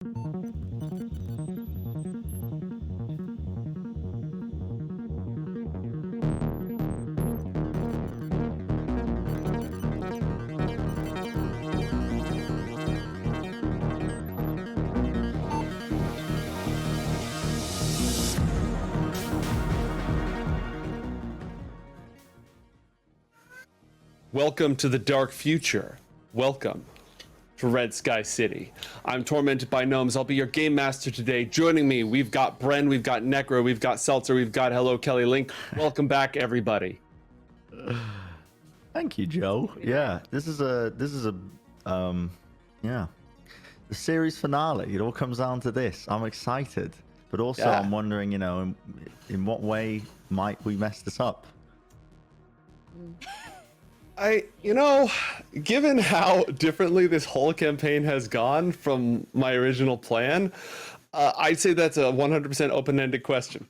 Welcome to the dark future. Welcome to Red Sky City. I'm tormented by gnomes. I'll be your game master today. Joining me, we've got Bren, we've got Necro, we've got Seltzer, we've got Hello Kelly Link. Welcome back, everybody. Thank you, Joe. Yeah, this is a the series finale. It all comes down to this. I'm excited, but also I'm wondering, in what way might we mess this up? Given how differently this whole campaign has gone from my original plan, I'd say that's a 100% open-ended question.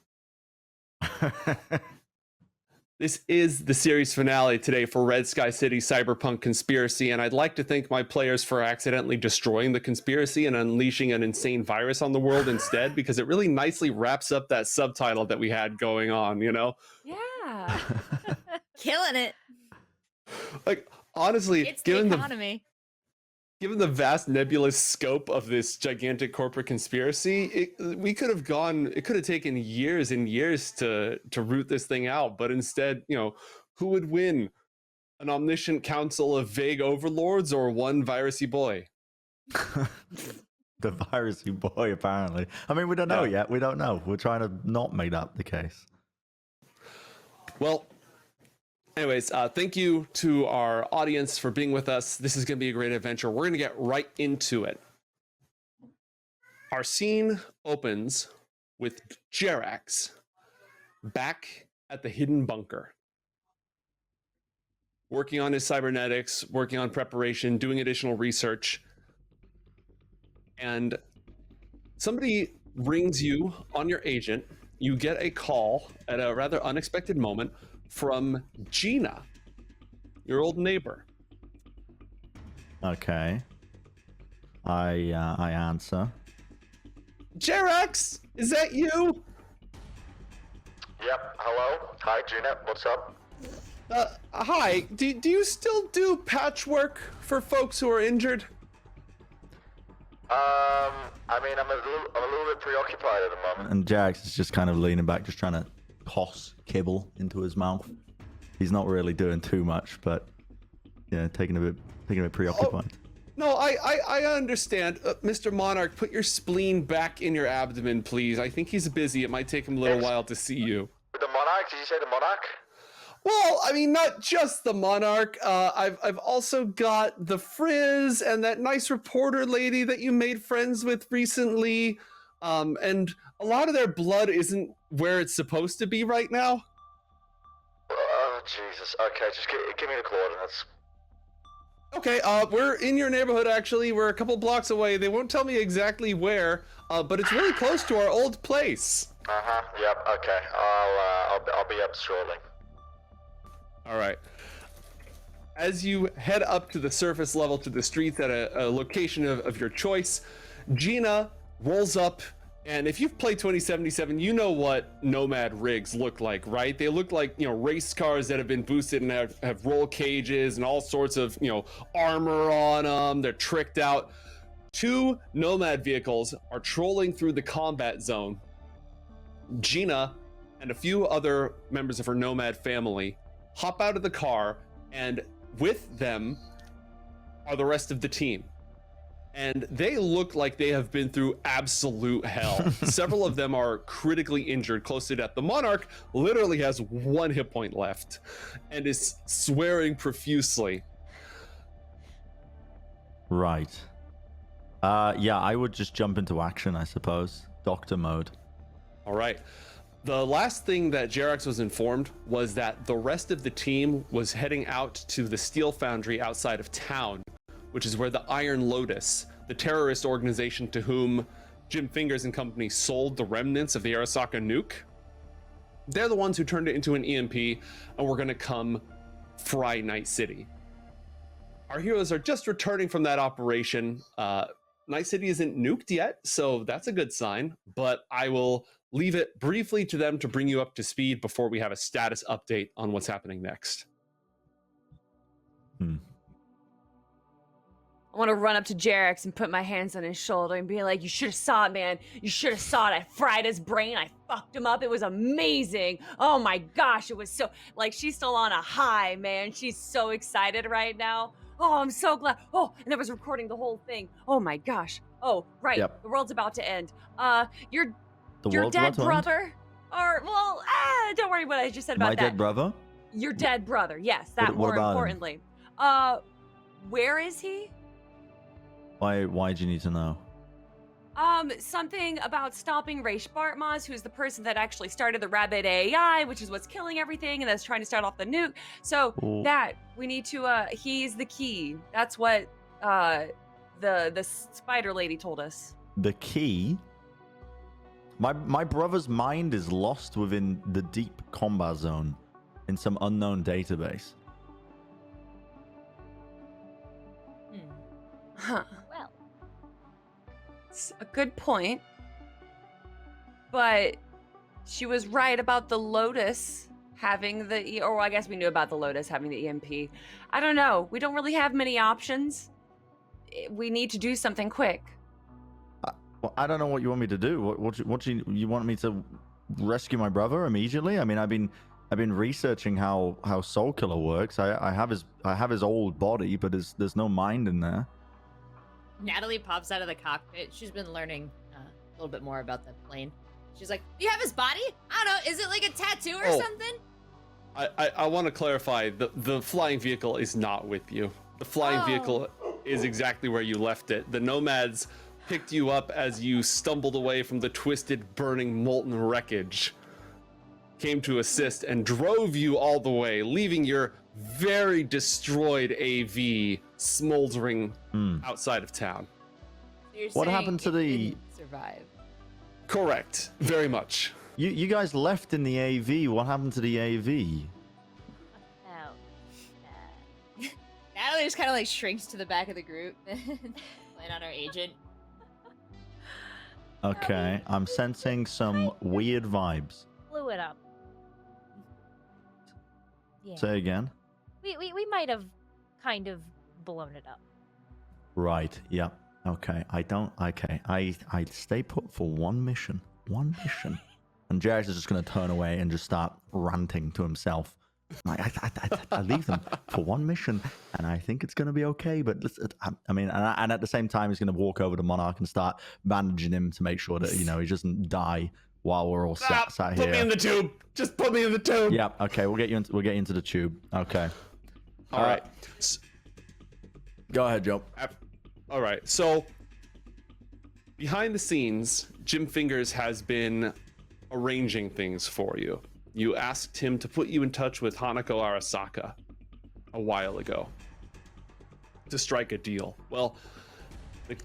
This is the series finale today for Red Sky City Cyberpunk Conspiracy, and I'd like to thank my players for accidentally destroying the conspiracy and unleashing an insane virus on the world instead, because it really nicely wraps up that subtitle that we had going on, Yeah. Killing it. Like, honestly, It's the economy. Given the vast nebulous scope of this gigantic corporate conspiracy, it could have taken years and years to root this thing out. But instead, who would win? An omniscient council of vague overlords or one virusy boy? The virusy boy, apparently. I mean, we don't know yet. We don't know. We're trying to not make that the case. Well, anyways, thank you to our audience for being with us. This is going to be a great adventure. We're going to get right into it. Our scene opens with Jerax back at the hidden bunker, working on his cybernetics, working on preparation, doing additional research. And somebody rings you on your agent. You get a call at a rather unexpected moment from Gina, your old neighbor. Okay. I answer. Jerax, is that you? Yep. Hello. Hi, Gina. What's up? Hi. Do you still do patchwork for folks who are injured? I mean, I'm a little bit preoccupied at the moment. And Jerax is just kind of leaning back, just trying to toss kibble into his mouth. He's not really doing too much, but yeah, taking a bit preoccupied. No, I understand. Mr. Monarch, put your spleen back in your abdomen, please. I think he's busy. It might take him a little while to see you. The Monarch? Did you say the Monarch? Well, I mean, not just the Monarch. I've also got the Frizz and that nice reporter lady that you made friends with recently. And a lot of their blood isn't where it's supposed to be right now. Oh, Jesus. Okay, just give me the coordinates. Okay, we're in your neighborhood, actually. We're a couple blocks away. They won't tell me exactly where, but it's really close to our old place. Uh-huh, yep, okay. I'll be up shortly. All right. As you head up to the surface level to the streets at a location of your choice, Gina rolls up, and if you've played 2077, you know what Nomad rigs look like, right? They look like, race cars that have been boosted and have roll cages and all sorts of, armor on them. They're tricked out. 2 Nomad vehicles are trolling through the combat zone. Gina and a few other members of her Nomad family hop out of the car, and with them are the rest of the team. And they look like they have been through absolute hell. Several of them are critically injured, close to death. The Monarch literally has 1 hit point left and is swearing profusely. Right. Yeah, I would just jump into action, I suppose. Doctor mode. All right. The last thing that Jerax was informed was that the rest of the team was heading out to the steel foundry outside of town, which is where the Iron Lotus, the terrorist organization to whom Jim Fingers and company sold the remnants of the Arasaka nuke, they're the ones who turned it into an EMP and were going to come fry Night City. Our heroes are just returning from that operation. Night City isn't nuked yet, so that's a good sign, but I will leave it briefly to them to bring you up to speed before we have a status update on what's happening next. I want to run up to Jerax and put my hands on his shoulder and be like, you should have saw it, man. You should have saw it. I fried his brain. I fucked him up. It was amazing. Oh my gosh, it was so... Like, she's still on a high, man. She's so excited right now. Oh, I'm so glad. Oh, and I was recording the whole thing. Oh my gosh. Oh, right. Yep. The world's about to end. Your world's dead about to end? brother... Or, well, don't worry what I just said about My that. dead brother? Your dead brother. Yes, that What more about him? importantly. Where is he? Why do you need to know? Something about stopping Ray Spartmaz, who's the person that actually started the Rabbit AI, which is what's killing everything, and that's trying to start off the nuke. So Ooh. that we need to. He's the key. That's what the spider lady told us. The key? My brother's mind is lost within the deep combat zone in some unknown database. Huh. Well, It's a good point. But she was right about the Lotus having the... Or I guess we knew about the Lotus having the EMP. I don't know. We don't really have many options. We need to do something quick. Well, I don't know what you want me to do. What you want me to rescue my brother immediately? I mean, I've been researching how Soulkiller works. I have his old body, but there's no mind in there. Natalie pops out of the cockpit. She's been learning a little bit more about the plane. She's like, "You have his body? I don't know. Is it like a tattoo or something?" I want to clarify. The flying vehicle is not with you. The flying vehicle is exactly where you left it. The nomads picked you up as you stumbled away from the twisted, burning, molten wreckage, came to assist, and drove you all the way, leaving your very destroyed AV smoldering outside of town. So you're What saying happened to it the- didn't survive? Correct. Very much. You guys left in the AV. What happened to the AV? Oh. Natalie just kind of like shrinks to the back of the group, playing on our agent. Okay, I'm sensing some weird vibes. Blew it up. Yeah. Say again. We might have kind of blown it up. Right. Yeah. Okay. I stay put for one mission. One mission. And Jerax is just going to turn away and just start ranting to himself. I leave them for one mission, and I think it's going to be okay. But I mean, and at the same time, he's going to walk over to Monarch and start bandaging him to make sure that he doesn't die while we're all sat here. Put me in the tube. Just put me in the tube. Yeah. Okay. We'll get you into the tube. Okay. All right. Go ahead, Joe. All right. So behind the scenes, Jim Fingers has been arranging things for you. You asked him to put you in touch with Hanako Arasaka a while ago to strike a deal. Well,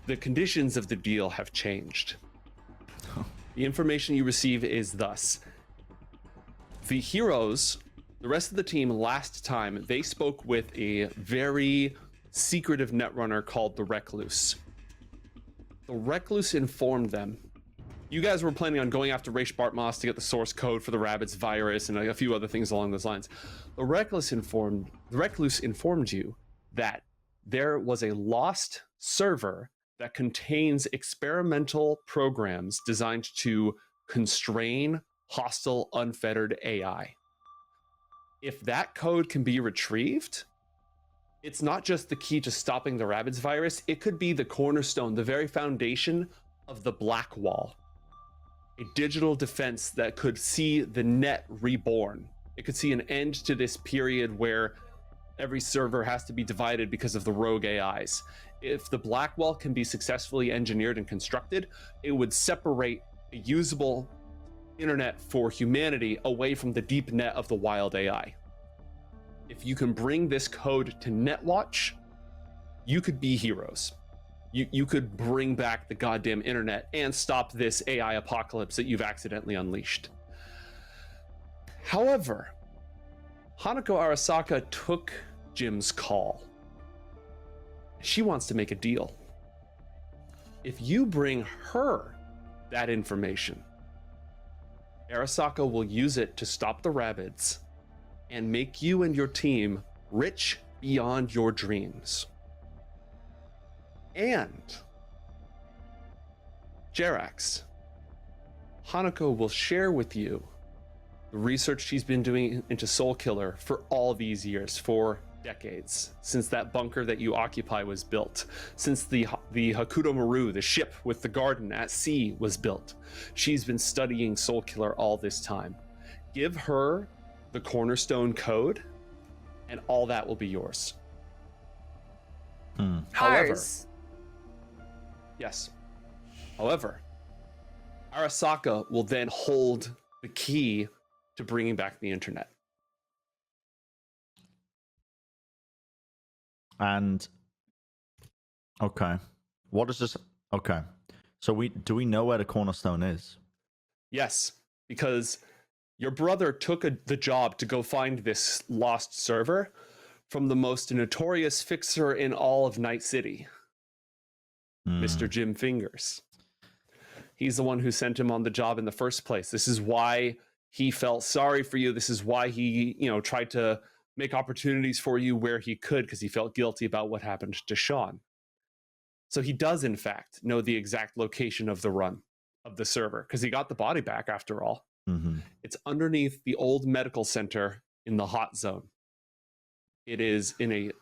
the conditions of the deal have changed. The information you receive is thus. The heroes, the rest of the team last time, they spoke with a very secretive netrunner called the Recluse. The Recluse informed them. You guys were planning on going after Ray Spartmaz to get the source code for the rabbit's virus and a few other things along those lines. The Recluse informed you that there was a lost server that contains experimental programs designed to constrain hostile, unfettered AI. If that code can be retrieved, it's not just the key to stopping the rabbit's virus, it could be the cornerstone, the very foundation of the Black Wall. A digital defense that could see the net reborn. It could see an end to this period where every server has to be divided because of the rogue AIs. If the Black Wall can be successfully engineered and constructed, it would separate a usable internet for humanity away from the deep net of the wild AI. If you can bring this code to Netwatch, you could be heroes. You could bring back the goddamn internet and stop this AI apocalypse that you've accidentally unleashed. However, Hanako Arasaka took Jim's call. She wants to make a deal. If you bring her that information, Arasaka will use it to stop the rabbits and make you and your team rich beyond your dreams. And Jerax, Hanako will share with you the research she's been doing into Soulkiller for all these years, for decades, since that bunker that you occupy was built, since the Hakuto Maru, the ship with the garden at sea, was built. She's been studying Soulkiller all this time. Give her the Cornerstone code, and all that will be yours. However, Ours. yes. However, Arasaka will then hold the key to bringing back the internet. And okay, what is this? Okay, so do we know where the Cornerstone is? Yes, because your brother took the job to go find this lost server from the most notorious fixer in all of Night City, Mr. Jim Fingers. He's the one who sent him on the job in the first place. This is why he felt sorry for you. This is why he, tried to make opportunities for you where he could, because he felt guilty about what happened to Shaun. So he does, in fact, know the exact location of the run of the server, because he got the body back after all. Mm-hmm. It's underneath the old medical center in the hot zone. It is in a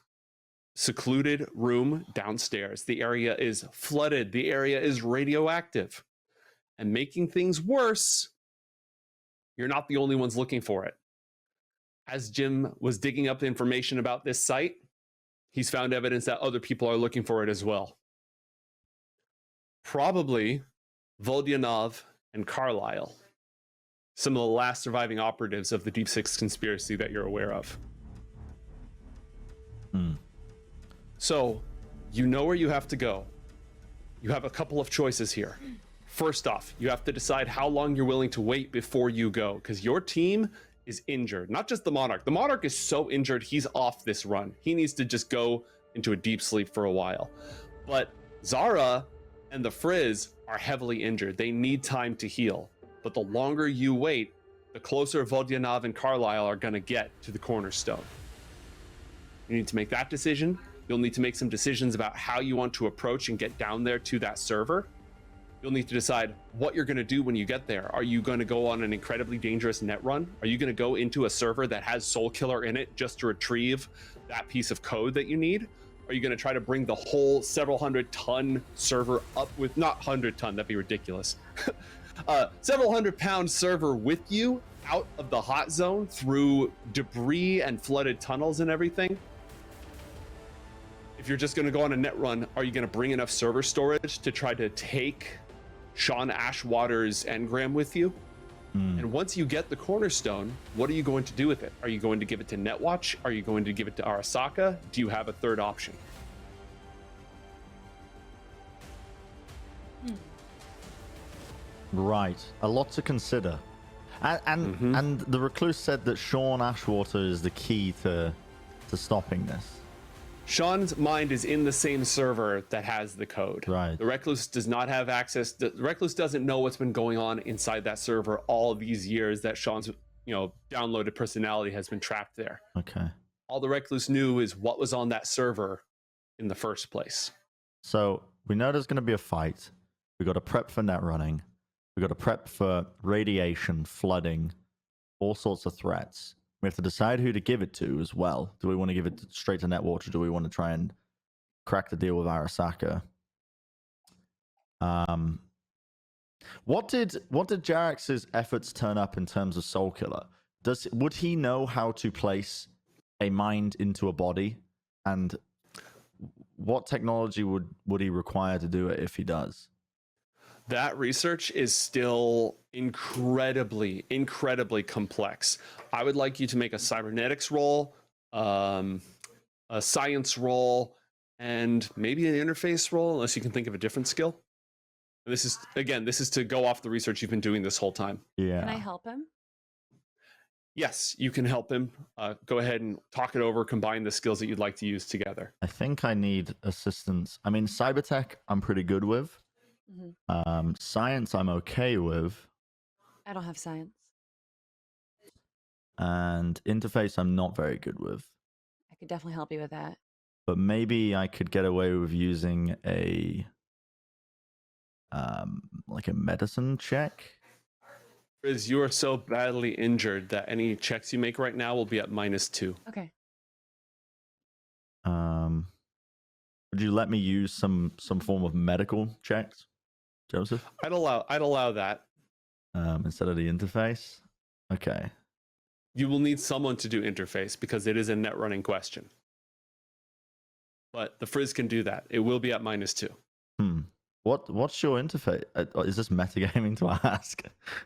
secluded room downstairs. The area is flooded. The area is radioactive. And making things worse, you're not the only ones looking for it. As Jim was digging up the information about this site, he's found evidence that other people are looking for it as well. Probably Voldyanov and Carlisle, some of the last surviving operatives of the Deep Six conspiracy that you're aware of. So, you know where you have to go. You have a couple of choices here. First off, you have to decide how long you're willing to wait before you go, because your team is injured. Not just the Monarch. The Monarch is so injured, he's off this run. He needs to just go into a deep sleep for a while. But Zara and the Frizz are heavily injured. They need time to heal. But the longer you wait, the closer Voldyanov and Carlisle are going to get to the Cornerstone. You need to make that decision. You'll need to make some decisions about how you want to approach and get down there to that server. You'll need to decide what you're going to do when you get there. Are you going to go on an incredibly dangerous net run? Are you going to go into a server that has Soulkiller in it just to retrieve that piece of code that you need? Are you going to try to bring the whole several 100-ton server up with, not 100-ton, that'd be ridiculous, several 100-pound server with you out of the hot zone through debris and flooded tunnels and everything? If you're just going to go on a net run, are you going to bring enough server storage to try to take Shaun Ashwater's engram with you? And once you get the Cornerstone, what are you going to do with it? Are you going to give it to Netwatch? Are you going to give it to Arasaka? Do you have a third option? Right, a lot to consider. And the recluse said that Shaun Ashwater is the key to stopping this. Shaun's mind is in the same server that has the code. Right. The Recluse does not have access. The Recluse doesn't know what's been going on inside that server all these years that Shaun's, downloaded personality has been trapped there. Okay. All the Recluse knew is what was on that server in the first place. So we know there's going to be a fight. We got to prep for net running. We got to prep for radiation, flooding, all sorts of threats. We have to decide who to give it to as well. Do we want to give it straight to Netwatch, or do we want to try and crack the deal with Arasaka? What did Jerax's efforts turn up in terms of Soulkiller? Would he know how to place a mind into a body, and what technology would he require to do it if he does? That research is still incredibly complex. I would like you to make a cybernetics roll, a science roll, and maybe an interface roll, unless you can think of a different skill. This is to go off the research you've been doing this whole time. Yeah. Can I help him? Yes, you can help him. Go ahead and talk it over, combine the skills that you'd like to use together. I think I need assistance. I mean, Cybertech, I'm pretty good with. Science, I'm okay with. I don't have science. And interface, I'm not very good with. I could definitely help you with that. But maybe I could get away with using a like a medicine check. Frizz, you are so badly injured that any checks you make right now will be at -2. Okay. Would you let me use some form of medical checks, Joseph? I'd allow that. Instead of the interface. Okay. You will need someone to do interface because it is a net running question. But the Frizz can do that. It will be at -2. What's your interface? Is this metagaming to ask?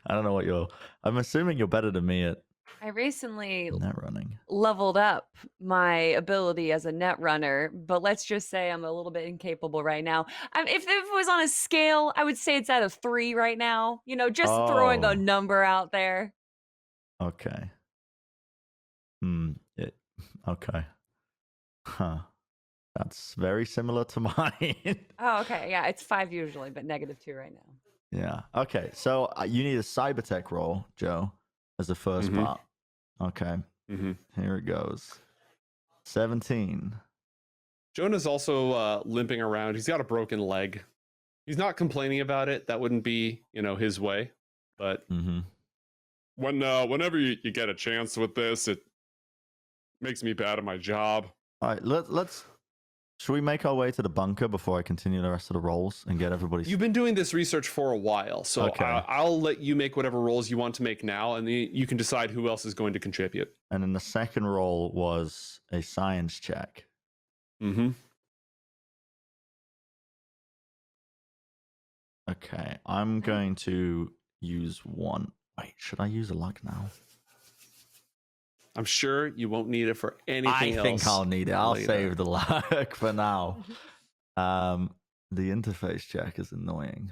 I don't know what you're. I'm assuming you're better than me at I recently net running. leveled up my ability as a net runner, but let's just say I'm a little bit incapable right now. If it was on a scale, I would say it's at a 3 right now. You know, just throwing a Oh. number out there. Okay. Okay. Huh. That's very similar to mine. Oh, okay. Yeah, it's 5 usually, but -2 right now. Yeah. Okay. So you need a cybertech roll, Joe, as the first part. Okay. Here it goes. 17. Jonah's also limping around. He's got a broken leg. He's not complaining about it. That wouldn't be, his way. But whenever you get a chance with this, it makes me bad at my job. All right. Let's. Should we make our way to the bunker before I continue the rest of the rolls and get everybody? You've been doing this research for a while, so Okay. I'll let you make whatever rolls you want to make now, and then you can decide who else is going to contribute. And then the second roll was a science check. Okay, I'm going to use one. Wait, should I use a luck now? I'm sure you won't need it for anything else. I think I'll need it. I'll later. save the luck for now. The interface check is annoying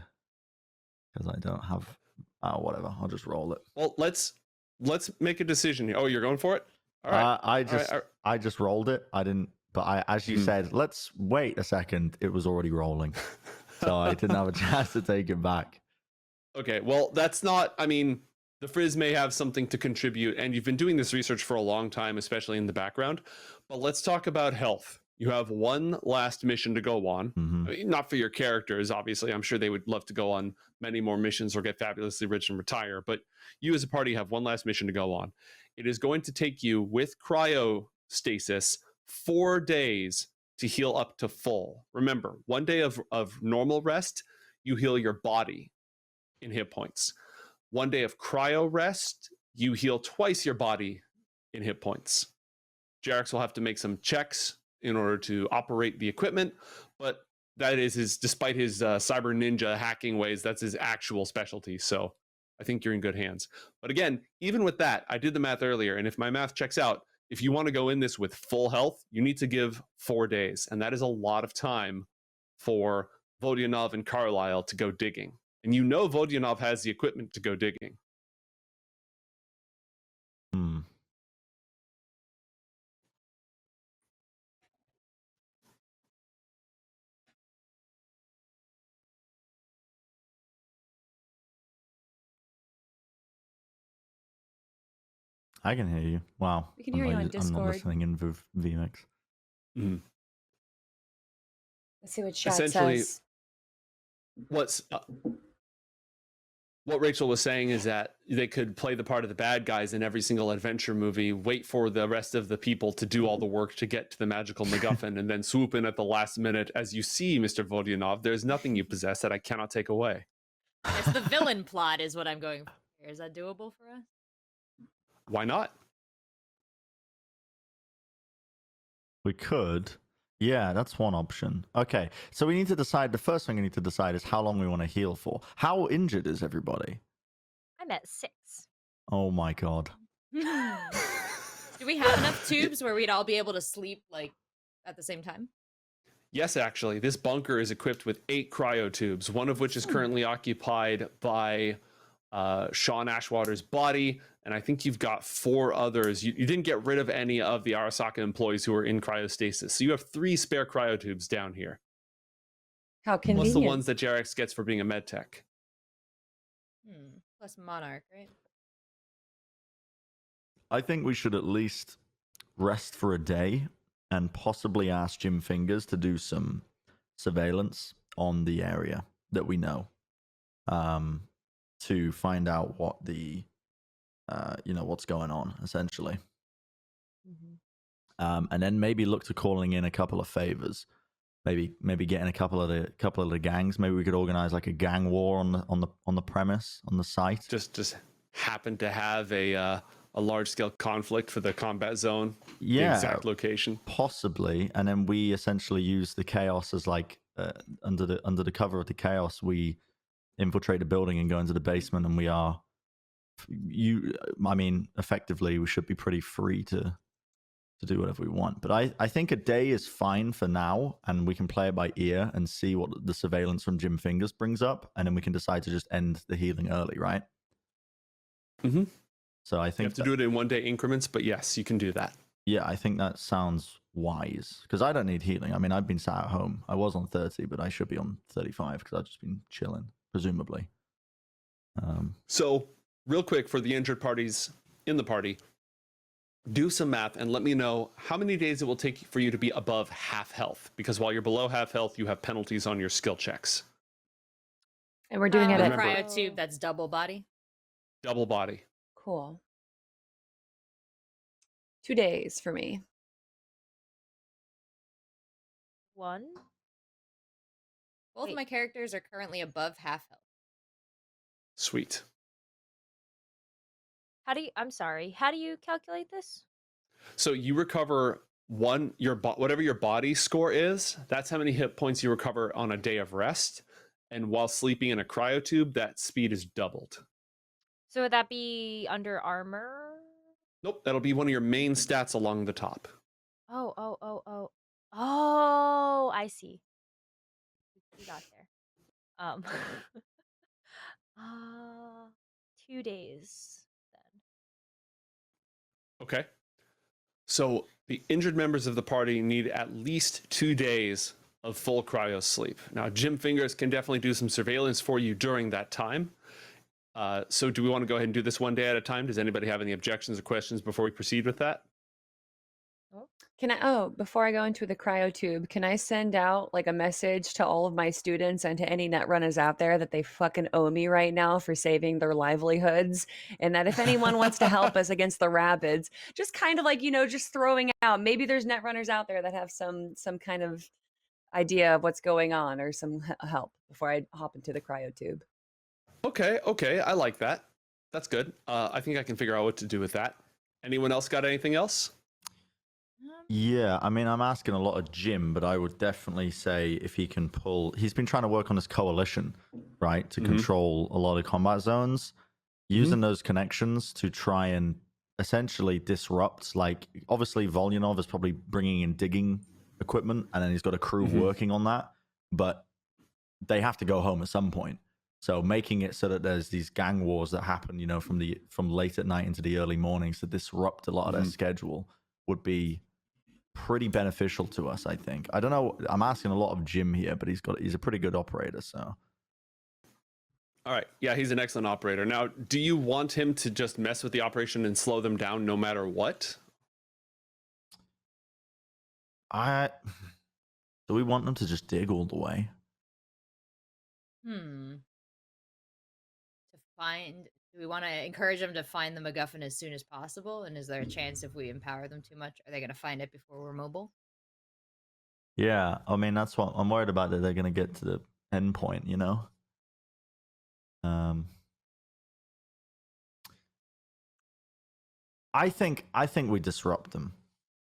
because I don't have. Whatever. I'll just roll it. Well, let's make a decision here. Oh, you're going for it? All right. I just rolled it. I didn't. But as you said, let's wait a second. It was already rolling, so I didn't have a chance to take it back. Okay. Well, that's not. I mean, the Frizz may have something to contribute, and you've been doing this research for a long time, especially in the background. But let's talk about health. You have one last mission to go on. I mean, not for your characters, obviously. I'm sure they would love to go on many more missions or get fabulously rich and retire. But you as a party have one last mission to go on. It is going to take you, with cryostasis, 4 days to heal up to full. Remember, 1 day of normal rest, you heal your body in hit points. 1 day of cryo rest, you heal twice your body in hit points. Jerax will have to make some checks in order to operate the equipment, but that is despite his cyber ninja hacking ways, that's his actual specialty. So I think you're in good hands. But again, even with that, I did the math earlier, and if my math checks out, if you want to go in this with full health, you need to give 4 days, and that is a lot of time for Vodyanov and Carlisle to go digging. And Vodyanov has the equipment to go digging. I can hear you. Wow. We can hear you on Discord. I'm not listening in VMix. Let's see what chat Essentially, says. What Rachel was saying is that they could play the part of the bad guys in every single adventure movie, wait for the rest of the people to do all the work to get to the magical MacGuffin, and then swoop in at the last minute. As you see, Mr. Vodyanov, there's nothing you possess that I cannot take away. It's the villain plot is what I'm going for. Is that doable for us? Why not? We could. Yeah, that's one option. Okay, so we need to decide. The first thing we need to decide is how long we want to heal for. How injured is everybody? I'm at 6. Oh my god. Do we have enough tubes where we'd all be able to sleep like at the same time? Yes, actually. This bunker is equipped with 8 cryo tubes, one of which is currently occupied by Shaun Ashwater's body, and I think you've got 4 others. You didn't get rid of any of the Arasaka employees who are in cryostasis, so you have 3 spare cryo tubes down here. How Plus convenient. the ones that Jerax gets for being a med tech. Plus Monarch, right? I think we should at least rest for a day and possibly ask Jim Fingers to do some surveillance on the area that we know, to find out what the what's going on essentially. And then maybe look to calling in a couple of favors. Maybe getting a couple of the gangs. Maybe we could organize like a gang war on the premise, on the site. Just happen to have a large scale conflict for the combat zone. Yeah, the exact location. Possibly, and then we essentially use the chaos as like under the cover of the chaos, we infiltrate the building and go into the basement, and we are effectively we should be pretty free to do whatever we want. But I think a day is fine for now, and we can play it by ear and see what the surveillance from Jim Fingers brings up, and then we can decide to just end the healing early, right? Mm-hmm. So I think you have to do it in 1 day increments, but yes, you can do that. Yeah, I think that sounds wise, because I don't need healing. I mean, I've been sat at home. I was on 30, but I should be on 35 because I've just been chilling, presumably. So real quick, for the injured parties in the party, do some math and let me know how many days it will take for you to be above half health, because while you're below half health, you have penalties on your skill checks. And we're doing it at cryotube. That's double body. Double body. Cool. 2 days for me. 1. Both Wait. my characters are currently above half health. Sweet. I'm sorry. How do you calculate this? So you recover whatever your body score is. That's how many hit points you recover on a day of rest. And while sleeping in a cryotube, that speed is doubled. So would that be under armor? Nope, that'll be one of your main stats along the top. Oh, I see. We got there. 2 days then. Okay. So the injured members of the party need at least 2 days of full cryo sleep. Now, Jim Fingers can definitely do some surveillance for you during that time. So do we want to go ahead and do this 1 day at a time? Does anybody have any objections or questions before we proceed with that? Before I go into the cryotube, can I send out like a message to all of my students and to any net runners out there that they fucking owe me right now for saving their livelihoods? And that if anyone wants to help us against the rapids, just kind of like, just throwing out, maybe there's net runners out there that have some kind of idea of what's going on or some help before I hop into the cryotube. Okay, I like that. That's good. I think I can figure out what to do with that. Anyone else got anything else? Yeah, I mean, I'm asking a lot of Jim, but I would definitely say if he can he's been trying to work on his coalition, right, to control a lot of combat zones, using those connections to try and essentially disrupt, like, obviously Volyanov is probably bringing in digging equipment, and then he's got a crew working on that, but they have to go home at some point. So making it so that there's these gang wars that happen, from late at night into the early mornings to disrupt a lot of their schedule would be pretty beneficial to us, I think. I don't know. I'm asking a lot of Jim here, but he's a pretty good operator, so. All right. Yeah, he's an excellent operator. Now, do you want him to just mess with the operation and slow them down no matter what? Do we want them to just dig all the way? Do we want to encourage them to find the MacGuffin as soon as possible? And is there a chance if we empower them too much, are they going to find it before we're mobile? Yeah, I mean, that's what I'm worried about, that they're going to get to the end point, I think we disrupt them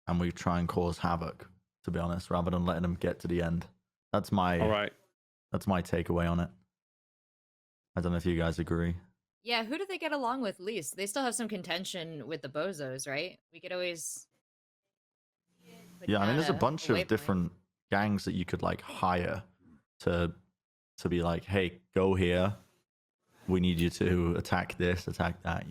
and we try and cause havoc, to be honest, rather than letting them get to the end. All right. That's my takeaway on it. I don't know if you guys agree. Yeah, who do they get along with least? They still have some contention with the bozos, right? We could always... Yeah, I mean, there's a bunch of different gangs that you could, like, hire to be like, hey, go here. We need you to attack this, attack that,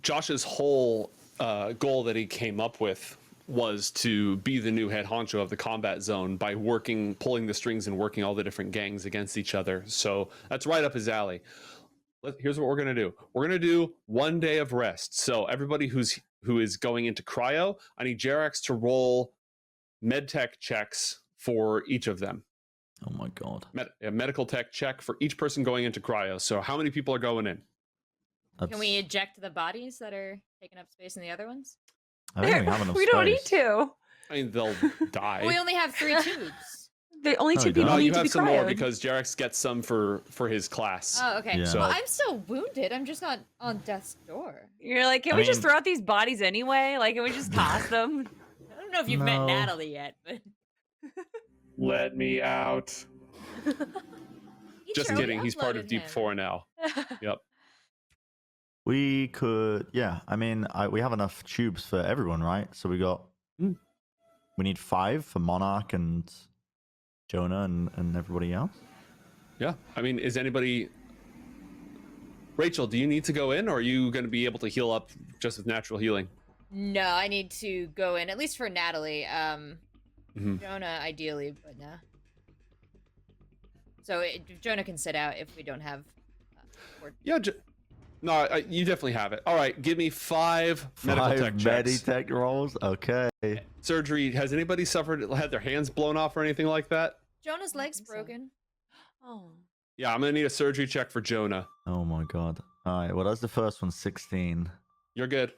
Josh's whole goal that he came up with was to be the new head honcho of the combat zone by pulling the strings and working all the different gangs against each other. So that's right up his alley. Here's what we're gonna do. We're gonna do 1 day of rest. So everybody who is going into cryo, I need Jerax to roll medtech checks for each of them. Oh my god. A medical tech check for each person going into cryo. So how many people are going in? Can we eject the bodies that are taking up space in the other ones? I don't think we have enough We don't need space. to. I mean, they'll die. We only have 3 tubes. The only No, two you don't. people No, need you to be have some more cryoed. because Jerax gets some for his class. Oh, okay. Yeah. So- Well, I'm still wounded. I'm just not on death's door. You're like, can I we just mean- throw out these bodies anyway? Like, can we just toss them? I don't know if you've met No. Natalie yet, but Let me out. Just Sure, kidding. we He's part of uploaded Deep him. 4 now. Yep. We could, yeah. I mean, we have enough tubes for everyone, right? So we got, Mm. we need 5 for Monarch and Jonah and everybody else. Yeah. I mean, is anybody... Rachel, do you need to go in, or are you going to be able to heal up just with natural healing? no, I need to go in, at least for Natalie. Mhm. Jonah, ideally, but no. So Jonah can sit out if we don't have... Yeah. No, you definitely have it. All right. Give me 5 medical 5 tech checks. Meditech rolls? Okay. Surgery. Has anybody had their hands blown off or anything like that? Jonah's leg's think so. broken. Oh. Yeah, I'm going to need a surgery check for Jonah. Oh my god. Alright, well, that's the first one, 16. You're good.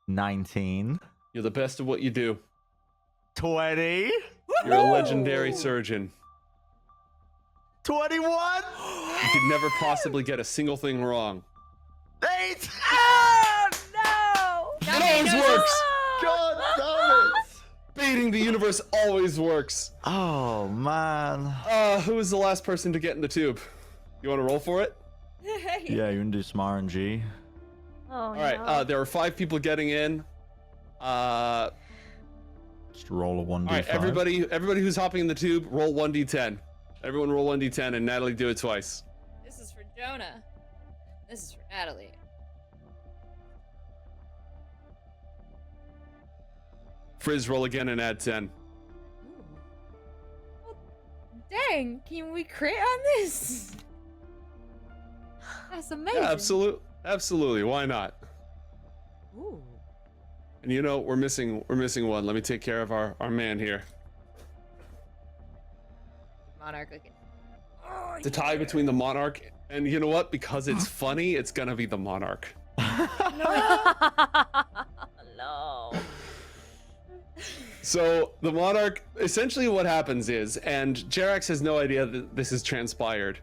19. You're the best of what you do. 20. You're a legendary surgeon. 21. You could never possibly get a single thing wrong. 8. Oh, no! It always works. God damn it. Beating the universe always works. Oh man. Who was the last person to get in the tube? You want to roll for it? Yeah, you can do some RNG. Oh, All right. no. There are 5 people getting in. All Just roll a 1d5. right. Everybody who's hopping in the tube, roll 1d10. Everyone roll 1d10, and Natalie, do it twice. This is for Jonah. This is for Natalie. Frizz, roll again and add 10. Well, dang, can we crit on this? That's amazing. Yeah, absolutely. Why not? Ooh. And you know, we're missing one. Let me take care of our man here. Monarch looking. The tie between the Monarch and you know what? Because it's funny, it's gonna be the Monarch. No. So the Monarch, essentially what happens is, and Jerax has no idea that this has transpired,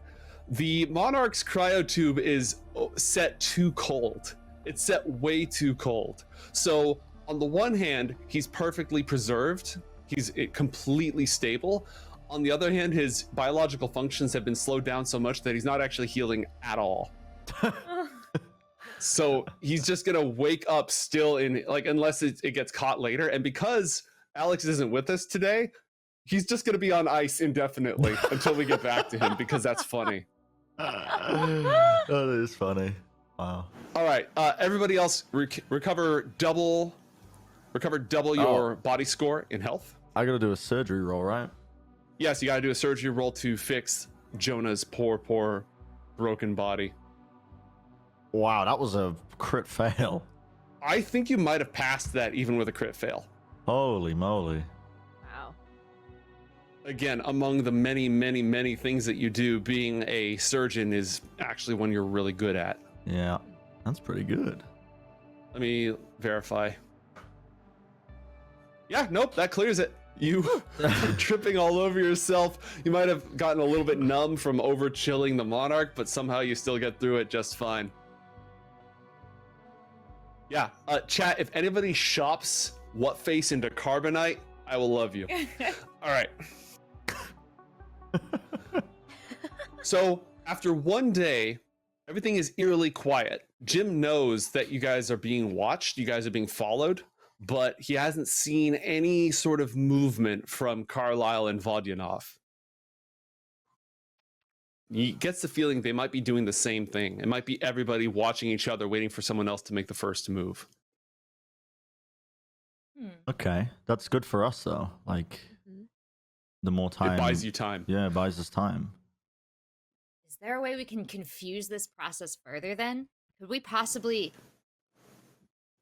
the Monarch's cryotube is set too cold. It's set way too cold. So on the one hand, he's perfectly preserved. He's completely stable. On the other hand, his biological functions have been slowed down so much that he's not actually healing at all. So he's just gonna wake up still in, like, unless it gets caught later. And because Alex isn't with us today, he's just gonna be on ice indefinitely until we get back to him, because that's funny. That is funny. Wow. All right, everybody else recover double your body score in health. I gotta do a surgery roll, right? Yes, you gotta do a surgery roll to fix Jonah's poor broken body. Wow, that was a crit fail. I think you might have passed that even with a crit fail. Holy moly. Wow. Again, among the many things that you do, being a surgeon is actually one you're really good at. Yeah, that's pretty good. Let me verify. Yeah, nope, that clears it. You were tripping all over yourself. You might have gotten a little bit numb from over chilling the Monarch, but somehow you still get through it just fine. Yeah, chat, if anybody shops What Face into Carbonite, I will love you. All right. So after 1 day, everything is eerily quiet. Jim knows that you guys are being watched, you guys are being followed, but he hasn't seen any sort of movement from Carlisle and Vodyanov. He gets the feeling they might be doing the same thing. It might be everybody watching each other, waiting for someone else to make the first move. Okay, that's good for us though. Like, Mhm. the more time, It buys you time. Yeah, it buys us time. Is there a way we can confuse this process further then? Could we possibly,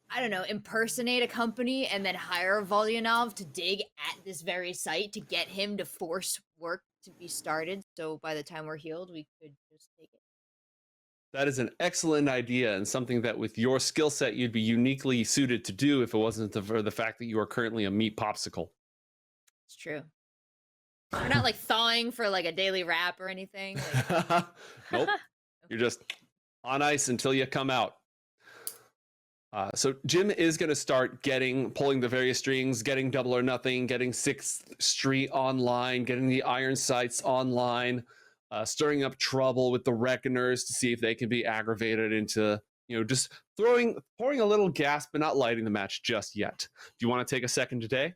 I don't know, impersonate a company and then hire Volyanov to dig at this very site to get him to force work to be started, so by the time we're healed, we could just take it? That is an excellent idea and something that with your skill set you'd be uniquely suited to do if it wasn't for the fact that you are currently a meat popsicle. It's true. We're not like thawing for like a daily wrap or anything. Like, Nope. You're just on ice until you come out. So Jim is going to start pulling the various strings, getting Double or Nothing, getting 6th Street online, getting the Iron Sights online, stirring up trouble with the Reckoners to see if they can be aggravated into, just pouring a little gas, but not lighting the match just yet. Do you want to take a second today?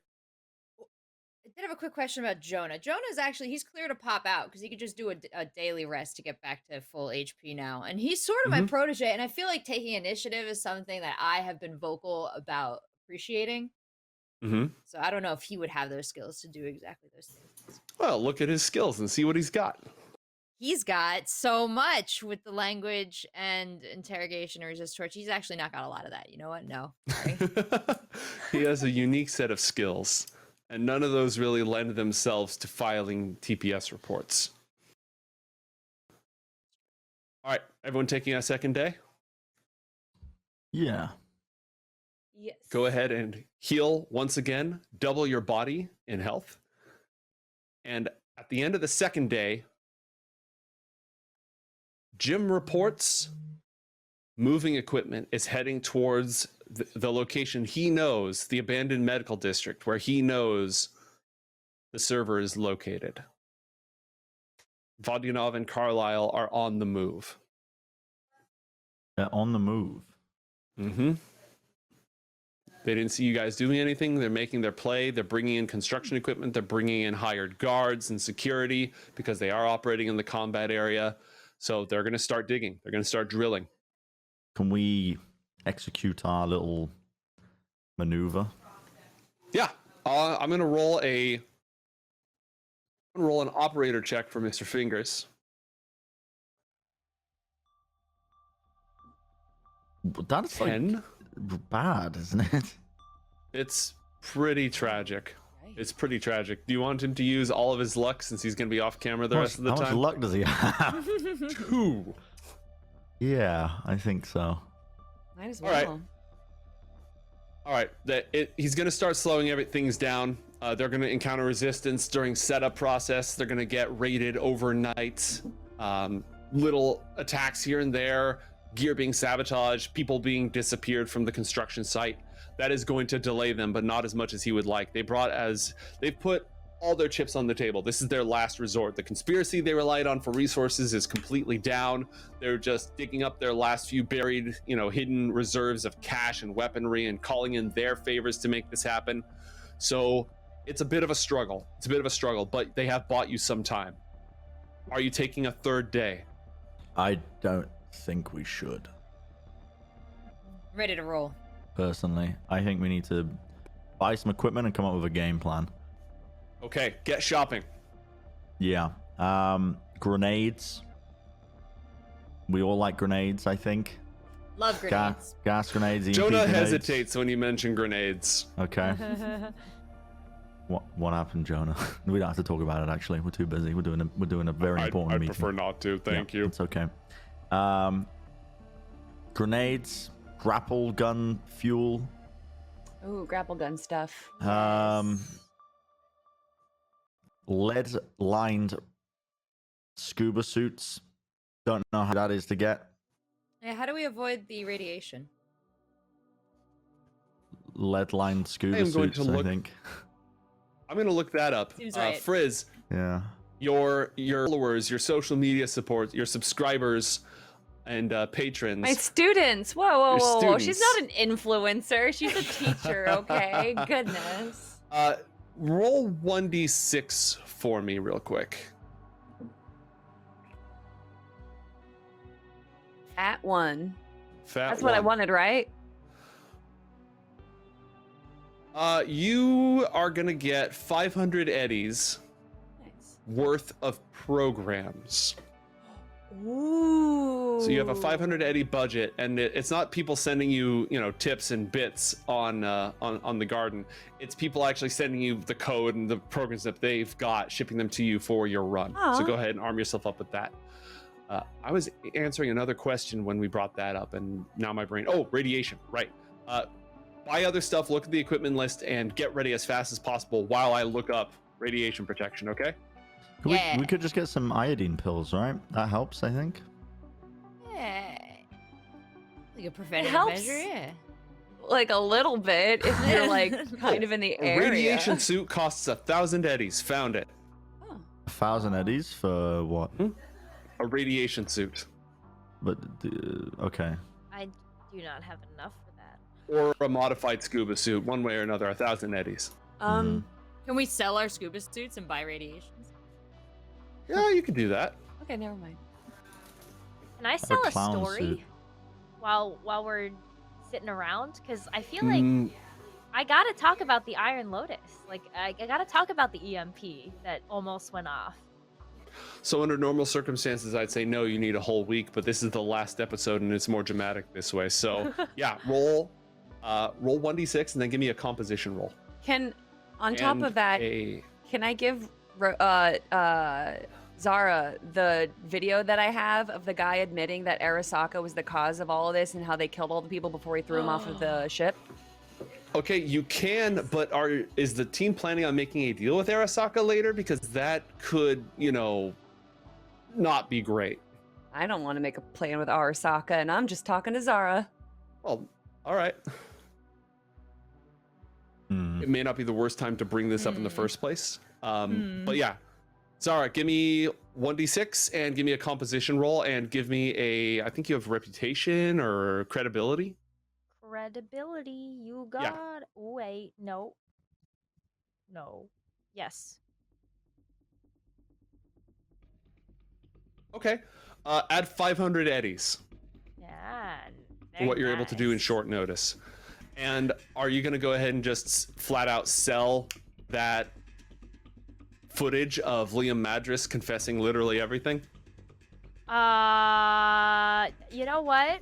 I did have a quick question about Jonah. Jonah's actually, he's clear to pop out because he could just do a daily rest to get back to full HP now. And he's sort of my protege, and I feel like taking initiative is something that I have been vocal about appreciating. So I don't know if he would have those skills to do exactly those things. Well, look at his skills and see what he's got. He's got so much with the language and interrogation or resist torch. He's actually not got a lot of that. You know what? No. Sorry. He has a unique set of skills, and none of those really lend themselves to filing TPS reports. All right, everyone taking a second day? Yeah. Yes. Go ahead and heal once again, double your body in health. And at the end of the second day, Jim reports moving equipment is heading towards the location he knows, the abandoned medical district, where he knows the server is located. Vodyanov and Carlisle are on the move. They're on the move. They didn't see you guys doing anything. They're making their play. They're bringing in construction equipment. They're bringing in hired guards and security because they are operating in the combat area. So they're going to start digging. They're going to start drilling. Can we execute our little maneuver? Yeah. I'm going to roll an operator check for Mr. Fingers. That's 10. Like bad, isn't it? It's pretty tragic. It's pretty tragic. Do you want him to use all of his luck since he's going to be off camera the rest of the How time? much luck does he have? 2. Yeah, I think so. Might as All right. well. All right. He's going to start slowing things down. They're going to encounter resistance during setup process. They're going to get raided overnight. Little attacks here and there. Gear being sabotaged. People being disappeared from the construction site. That is going to delay them, but not as much as he would like. They've put all their chips on the table. This is their last resort. The conspiracy they relied on for resources is completely down. They're just digging up their last few buried, hidden reserves of cash and weaponry and calling in their favors to make this happen. So it's a bit of a struggle. But they have bought you some time. Are you taking a third day? I don't think we should. Ready to roll. Personally, I think we need to buy some equipment and come up with a game plan. Okay, get shopping. Yeah. Grenades. We all like grenades, I think. Love grenades. Gas grenades. EMP Jonah grenades. hesitates when you mention grenades. Okay. What happened, Jonah? We don't have to talk about it. Actually, we're too busy. We're doing a very important I'd meeting. prefer not to. Thank you. It's okay. Grenades, grapple gun fuel. Ooh, grapple gun stuff. Lead-lined scuba suits. Don't know how that is to get. Yeah, how do we avoid the radiation? Lead-lined scuba suits, I think. I'm going to look that up. Seems right. Frizz, Yeah. your followers, your social media support, your subscribers, and patrons. My students. Whoa. Your She's students. not an influencer. She's a teacher, okay? Goodness. Roll 1d6 for me real quick. At 1. Fat That's what I one. wanted, right? You are gonna get 500 eddies Nice. worth of programs. Ooh. So you have a 500 eddy budget, and it's not people sending you, tips and bits on the garden. It's people actually sending you the code and the programs that they've got, shipping them to you for your run. Aw. So go ahead and arm yourself up with that. I was answering another question when we brought that up, and now my brain. Oh, radiation, right? Buy other stuff, look at the equipment list, and get ready as fast as possible while I look up radiation protection. Okay? We could just get some iodine pills, right? That helps, I think. Yeah. Like a preventative helps. measure, yeah. Like a little bit if you're like kind of in the A area. radiation suit costs 1,000 eddies. Found it. Oh. 1,000 eddies for what? A radiation suit. But okay. I do not have enough for that. Or a modified scuba suit, one way or another, 1,000 eddies. Um. Can we sell our scuba suits and buy radiations? Yeah, you could do that. Okay, never mind. Can I sell a clown story suit. while we're sitting around? Because I feel like Mm, I gotta talk about the Iron Lotus. Like I gotta talk about the EMP that almost went off. so under normal circumstances, I'd say no, you need a whole week, but this is the last episode and it's more dramatic this way. So yeah, roll 1d6 and then give me a composition roll. Can on top And of that, can I give Zara the video that I have of the guy admitting that Arasaka was the cause of all of this and how they killed all the people before he threw him off of the ship? Okay, you can, but is the team planning on making a deal with Arasaka later? Because that could, not be great. I don't want to make a plan with Arasaka, and I'm just talking to Zara. Well, all right. Hmm. It may not be the worst time to bring this up in the first place. But yeah, Zara, give me 1d6 and give me a composition roll and give me I think you have reputation or credibility. Credibility, you got. Yeah. Wait, no. Yes. Okay. Add 500 eddies Yeah. for what you're able to do in short notice. And are you going to go ahead and just flat out sell that footage of Liam Madras confessing literally everything? You know what?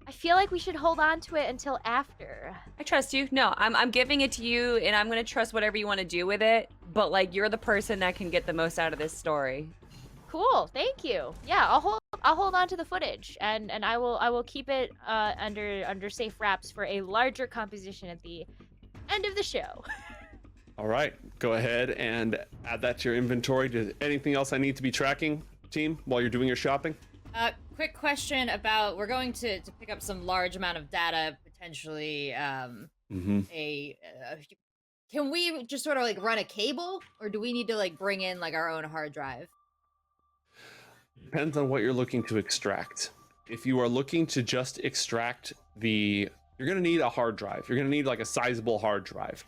I feel like we should hold on to it until after. I trust you. No, I'm giving it to you, and I'm gonna trust whatever you want to do with it. But like, you're the person that can get the most out of this story. Cool, thank you. Yeah, I'll hold on to the footage, and I will keep it under safe wraps for a larger composition at the end of the show. All right, go ahead and add that to your inventory. Anything else I need to be tracking, team, while you're doing your shopping? Quick question about, we're going to pick up some large amount of data, potentially, can we just sort of like run a cable, or do we need to like bring in like our own hard drive? Depends on what you're looking to extract. If you are looking to just extract you're gonna need a hard drive. You're gonna need like a sizable hard drive.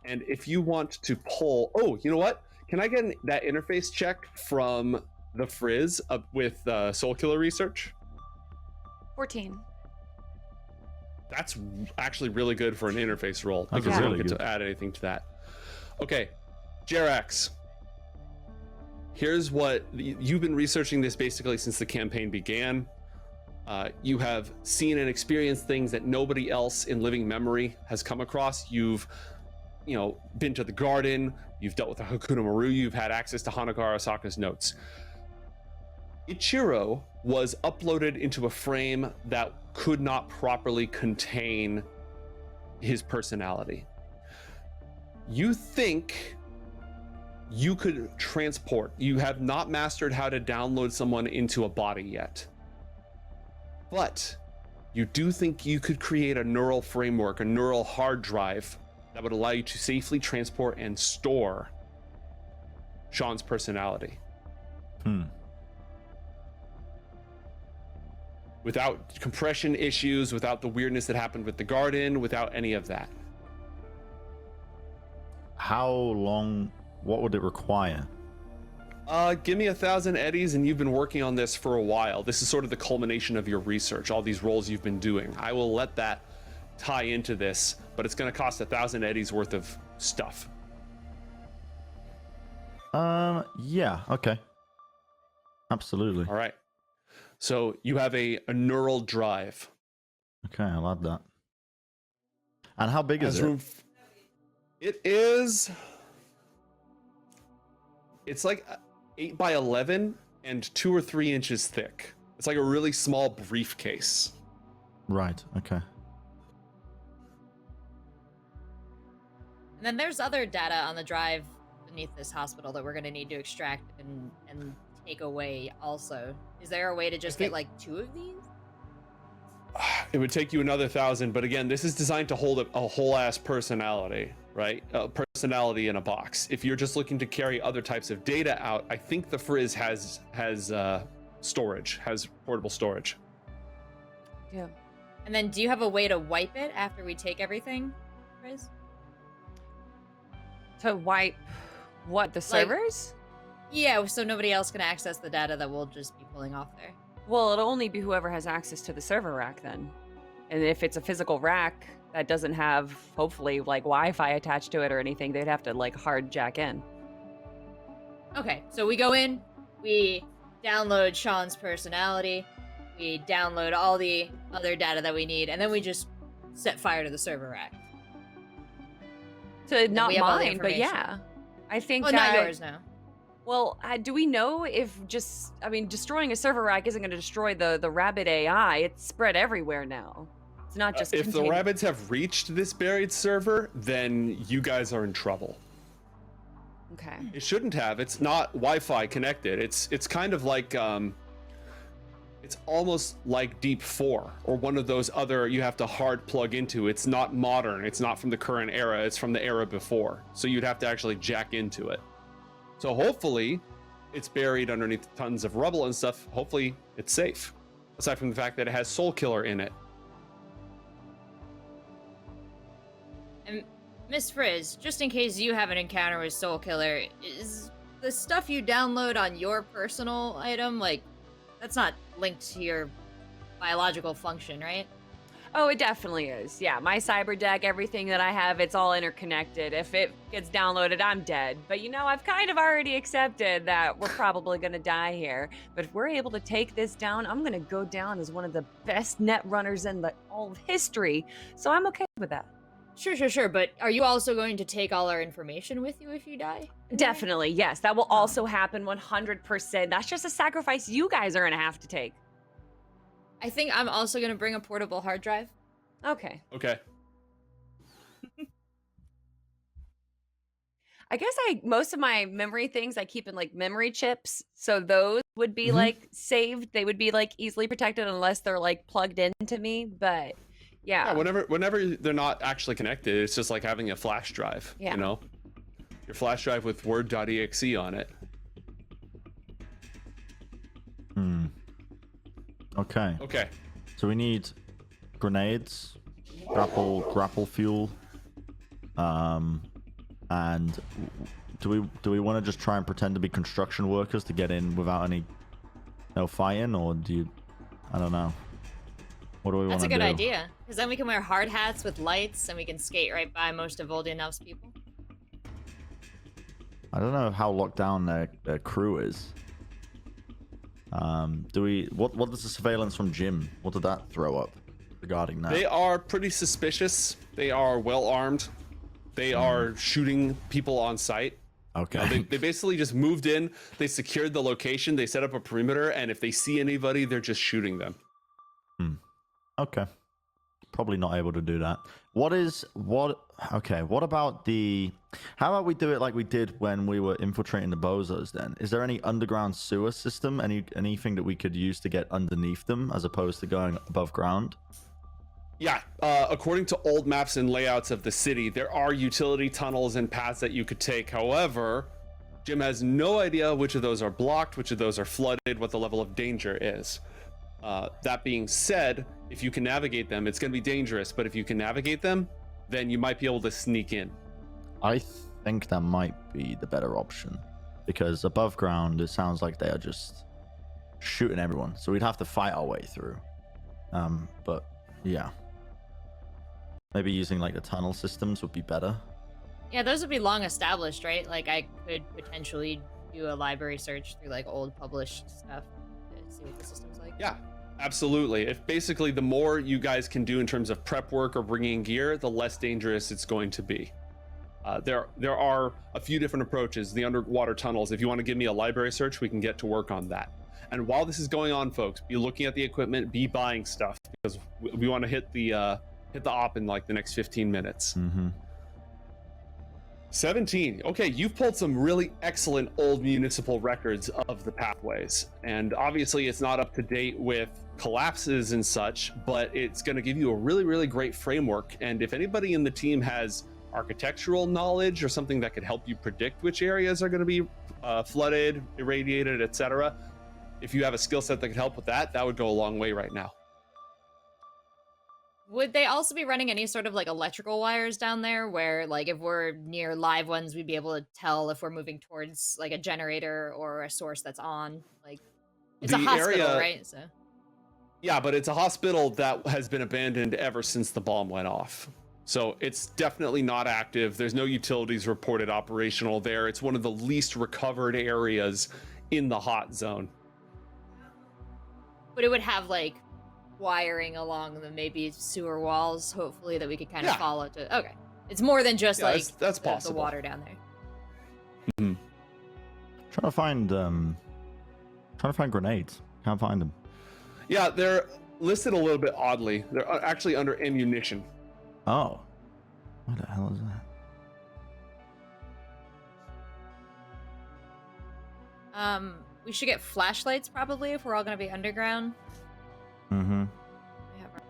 And if you want to pull, you know what? Can I get that interface check from the Frizz up with Soulkiller research? 14. That's actually really good for an interface roll That's because you don't really get good. to add anything to that. Okay, Jerax. Here's what you've been researching this basically since the campaign began. You have seen and experienced things that nobody else in living memory has come across. You've been to the garden, you've dealt with the Hakuna Maru, you've had access to Hanako Arasaka's notes. Ichiro was uploaded into a frame that could not properly contain his personality. You think you could transport. You have not mastered how to download someone into a body yet. But you do think you could create a neural framework, a neural hard drive that would allow you to safely transport and store Shaun's personality. Without compression issues, without the weirdness that happened with the garden, without any of that. How long? What would it require? Give me 1,000 eddies, and you've been working on this for a while. This is sort of the culmination of your research, all these roles you've been doing. I will let that tie into this, but it's going to cost 1,000 eddies worth of stuff. Yeah, okay. Absolutely. All right. So you have a neural drive. Okay, I'll add that. And how big is it? It is. It's like 8 by 11 and 2 or 3 inches thick. It's like a really small briefcase. Right, okay. And then there's other data on the drive beneath this hospital that we're going to need to extract and take away also. Is there a way to just get like 2 of these? It would take you another 1,000, but again, this is designed to hold a whole ass personality, right? Personality in a box. If you're just looking to carry other types of data out, I think the Frizz has storage, has portable storage. Yeah. And then do you have a way to wipe it after we take everything, Frizz? To wipe what, the servers? Yeah, so nobody else can access the data that we'll just be pulling off there. Well, it'll only be whoever has access to the server rack then. And if it's a physical rack that doesn't have, hopefully, like Wi-Fi attached to it or anything, they'd have to like hard jack in. Okay, so we go in, we download Shaun's personality, we download all the other data that we need, and then we just set fire to the server rack. So not we have all the mine, but information. yeah. I think Oh, not yours now. Well, do we know if destroying a server rack isn't going to destroy the rabbit AI? It's spread everywhere now. It's not just if the rabbits have reached this buried server, then you guys are in trouble. Okay. It shouldn't have. It's not Wi-Fi connected. It's kind of like it's almost like Deep 4 or one of those other you have to hard plug into. It's not modern. It's not from the current era. It's from the era before. So you'd have to actually jack into it. So hopefully it's buried underneath tons of rubble and stuff. Hopefully it's safe. Aside from the fact that it has Soulkiller in it. And Miss Frizz, just in case you have an encounter with Soulkiller, is the stuff you download on your personal item, like, that's not linked to your biological function, right? Oh, it definitely is. Yeah, my cyber deck, everything that I have, it's all interconnected. If it gets downloaded, I'm dead. But you know, I've kind of already accepted that we're probably gonna die here. But if we're able to take this down, I'm gonna go down as one of the best net runners in all of history. So I'm okay with that. Sure. But are you also going to take all our information with you if you die? Definitely, yes. That will also happen 100%. That's just a sacrifice you guys are gonna have to take. I think I'm also going to bring a portable hard drive. Okay. Okay. I guess most of my memory things I keep in like memory chips. So those would be like saved. They would be like easily protected unless they're like plugged into me. But yeah. Whenever they're not actually connected, it's just like having a flash drive. Yeah. You know? Your flash drive with word.exe on it. Okay. So we need grenades, grapple fuel, and do we want to just try and pretend to be construction workers to get in without no fighting, or do you? I don't know. What do we want to do? That's a good idea, because then we can wear hard hats with lights, and we can skate right by most of Voldianov's people. I don't know how locked down their crew is. What does the surveillance from Jim? What did that throw up regarding that? They are pretty suspicious. They are well armed. They are shooting people on sight. Okay. They basically just moved in. They secured the location. They set up a perimeter, and if they see anybody, they're just shooting them. Okay. Probably not able to do that. Okay, what about how about we do it like we did when we were infiltrating the bozos then? Is there any underground sewer system, anything that we could use to get underneath them as opposed to going above ground? Yeah, according to old maps and layouts of the city, there are utility tunnels and paths that you could take. However, Jim has no idea which of those are blocked, which of those are flooded, what the level of danger is. That being said, if you can navigate them, it's going to be dangerous, but if you can navigate them, then you might be able to sneak in. I think that might be the better option, because above ground, it sounds like they are just shooting everyone, so we'd have to fight our way through. But yeah. Maybe using like the tunnel systems would be better. Yeah, those would be long established, right? Like I could potentially do a library search through like old published stuff to see what the system's like. Yeah, absolutely. If basically the more you guys can do in terms of prep work or bringing gear, the less dangerous it's going to be. There are a few different approaches. The underwater tunnels, if you want to give me a library search, we can get to work on that. And while this is going on, folks, be looking at the equipment, be buying stuff, because we want to hit the op in like the next 15 minutes. Mm-hmm. 17. Okay, you've pulled some really excellent old municipal records of the pathways. And obviously it's not up to date with collapses and such, but it's going to give you a really, really great framework. And if anybody in the team has architectural knowledge or something that could help you predict which areas are going to be flooded, irradiated, etc., if you have a skill set that could help with that, that would go a long way right now. Would they also be running any sort of like electrical wires down there where like if we're near live ones, we'd be able to tell if we're moving towards like a generator or a source that's on? Like it's a hospital, right? So yeah, but it's a hospital that has been abandoned ever since the bomb went off. So it's definitely not active. There's no utilities reported operational there. It's one of the least recovered areas in the hot zone. But it would have like wiring along the maybe sewer walls, hopefully, that we could kind of follow to. Okay, it's more than just like that's the possible. water down there. Mm-hmm. Trying to find grenades. Can't find them. Yeah, they're listed a little bit oddly. They're actually under ammunition. Oh, what the hell is that? We should get flashlights probably if we're all gonna be underground. Mm-hmm.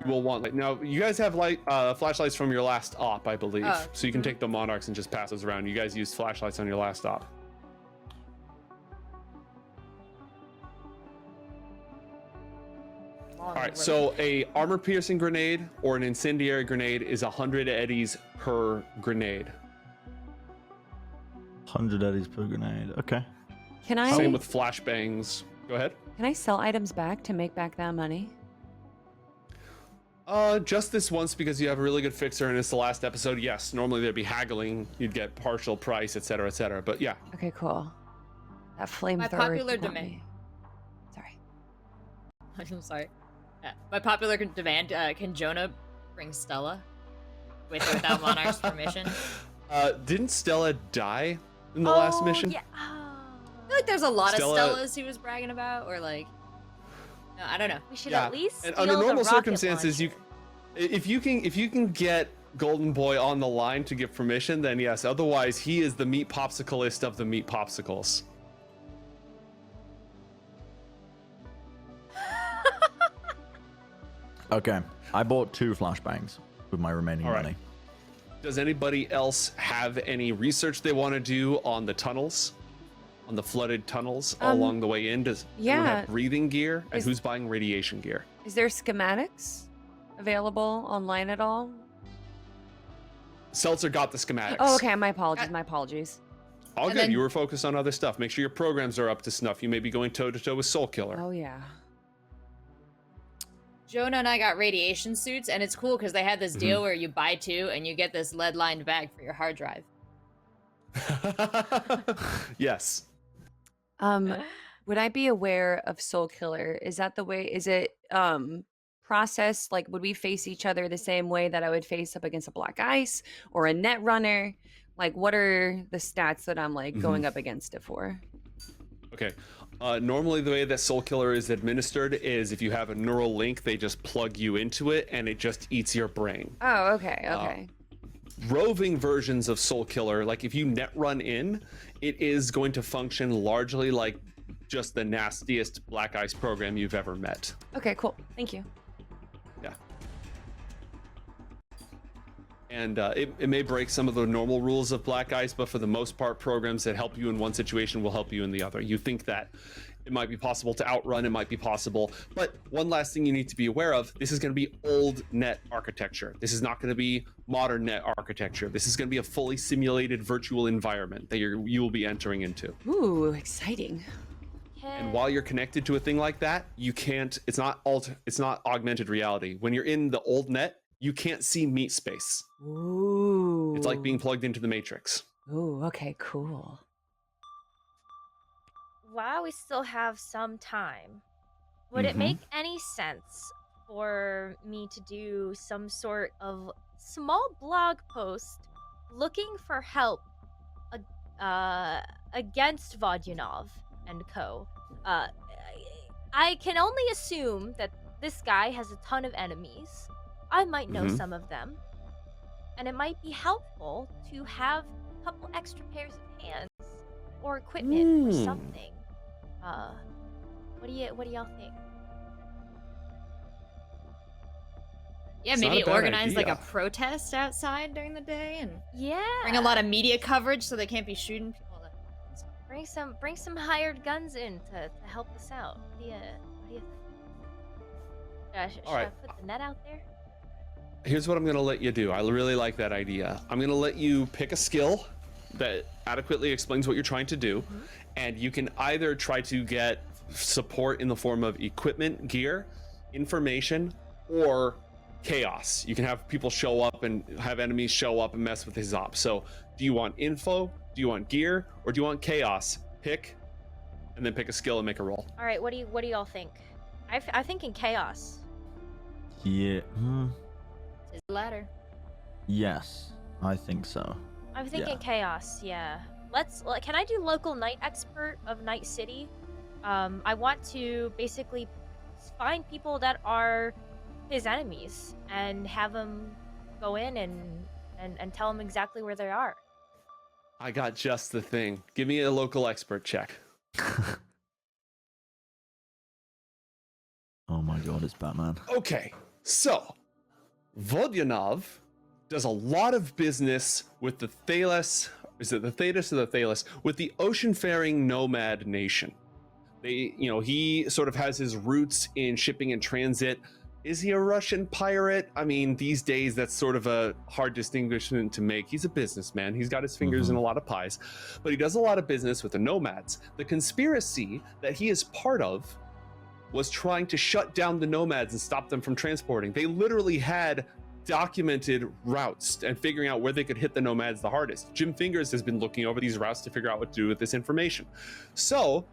We'll want like now. You guys have like flashlights from your last op, I believe. Oh. So you can take the monarchs and just pass those around. You guys used flashlights on your last op. All right. So a armor-piercing grenade or an incendiary grenade is 100 eddies per grenade. 100 eddies per grenade. Okay. Can I? Same with flashbangs. Go ahead. Can I sell items back to make back that money? Just this once because you have a really good fixer and it's the last episode. Yes, normally there'd be haggling. You'd get partial price, etc., etc. But yeah. Okay, cool. That flamethrower. My popular got demand. me. Sorry. I'm sorry. By popular demand, can Jonah bring Stella with or without Monarch's permission? Didn't Stella die in the last mission? Yeah. I feel like there's a lot of Stellas he was bragging about, or like, no, I don't know. We should at least and steal under normal the rocket circumstances, launcher. if you can get Golden Boy on the line to give permission, then yes. Otherwise, he is the meat popsicleist of the meat popsicles. Okay. I bought 2 flashbangs with my remaining money. Does anybody else have any research they want to do on the tunnels? On the flooded tunnels all along the way in? Does anyone have breathing gear? And who's buying radiation gear? Is there schematics available online at all? Seltzer got the schematics. Oh, okay. My apologies. My apologies. All good. You were focused on other stuff. Make sure your programs are up to snuff. You may be going toe-to-toe with Soulkiller. Oh, yeah. Jonah and I got radiation suits, and it's cool because they had this deal where you buy 2 and you get this lead-lined bag for your hard drive. Yes. Would I be aware of Soulkiller? Is that the way? Is it processed? Like, would we face each other the same way that I would face up against a Black Ice or a Net Runner? Like, what are the stats that I'm like going up against it for? Okay. Normally the way that Soulkiller is administered is if you have a neural link, they just plug you into it and it just eats your brain. Oh, okay, okay. Roving versions of Soulkiller, like if you net run in, it is going to function largely like just the nastiest Black Ice program you've ever met. Okay, cool. Thank you. Yeah. And it may break some of the normal rules of Black Ice, but for the most part, programs that help you in one situation will help you in the other. You think that it might be possible to outrun, it might be possible, but one last thing you need to be aware of, this is going to be old net architecture. This is not going to be modern net architecture. This is going to be a fully simulated virtual environment that you will be entering into. Ooh, exciting. And while you're connected to a thing like that, you can't, it's not augmented reality. When you're in the old net, you can't see meat space. Ooh. It's like being plugged into the Matrix. Ooh, okay, cool. While we still have some time, would it make any sense for me to do some sort of small blog post looking for help against Vodyanov and co? I can only assume that this guy has a ton of enemies. I might know some of them. And it might be helpful to have a couple extra pairs of hands or equipment or something. What do y'all think? Yeah, It's maybe not a bad organize like a idea. protest outside during the day and Yeah. bring a lot of media coverage so they can't be shooting people. Bring some hired guns in to help us out. What do you think? Should I Alright. put the net out there? Here's what I'm going to let you do. I really like that idea. I'm going to let you pick a skill that adequately explains what you're trying to do, and you can either try to get support in the form of equipment, gear, information, or chaos. You can have people show up and have enemies show up and mess with his ops. So do you want info? Do you want gear? Or do you want chaos? Pick, and then pick a skill and make a roll. All right, what do y'all think? I think in chaos. Yeah. It's the latter. Yes, I think so. I'm thinking Yeah. chaos. Yeah. Can I do local night expert of Night City? I want to basically find people that are his enemies and have them go in and tell them exactly where they are. I got just the thing. Give me a local expert check. Oh my god, it's Batman. Okay, so Vodyanov does a lot of business with the Thalos. Is it the Thetis or the Thalos? With the ocean-faring nomad nation. He sort of has his roots in shipping and transit. Is he a Russian pirate? I mean, these days that's sort of a hard distinction to make. He's a businessman. He's got his fingers in a lot of pies, but he does a lot of business with the nomads. The conspiracy that he is part of was trying to shut down the nomads and stop them from transporting. They literally had documented routes and figuring out where they could hit the nomads the hardest. Jim Fingers has been looking over these routes to figure out what to do with this information. So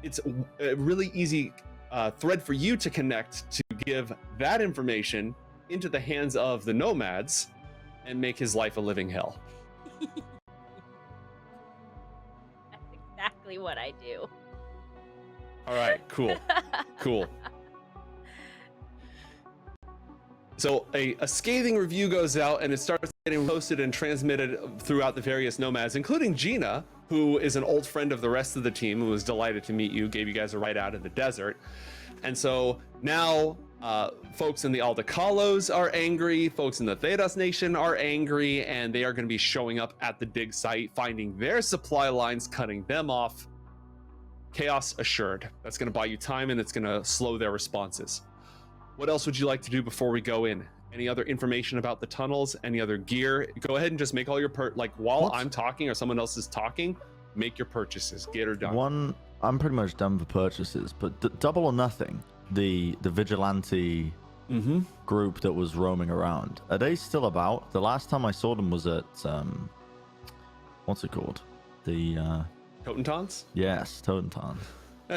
it's a really easy thread for you to connect to give that information into the hands of the nomads and make his life a living hell. That's exactly what I do. All right, cool. Cool. So a scathing review goes out and it starts getting posted and transmitted throughout the various nomads, including Gina, who is an old friend of the rest of the team, who was delighted to meet you, gave you guys a ride out in the desert. And so now folks in the Aldecallos are angry, folks in the Thedas Nation are angry, and they are going to be showing up at the dig site, finding their supply lines, cutting them off. Chaos assured. That's going to buy you time and it's going to slow their responses. What else would you like to do before we go in? Any other information about the tunnels? Any other gear? Go ahead and just make all your while I'm talking or someone else is talking, make your purchases. Get her done. I'm pretty much done for purchases, but Double or Nothing, the vigilante group that was roaming around, are they still about? The last time I saw them was at what's it called? The Totentons? yes, Totentan.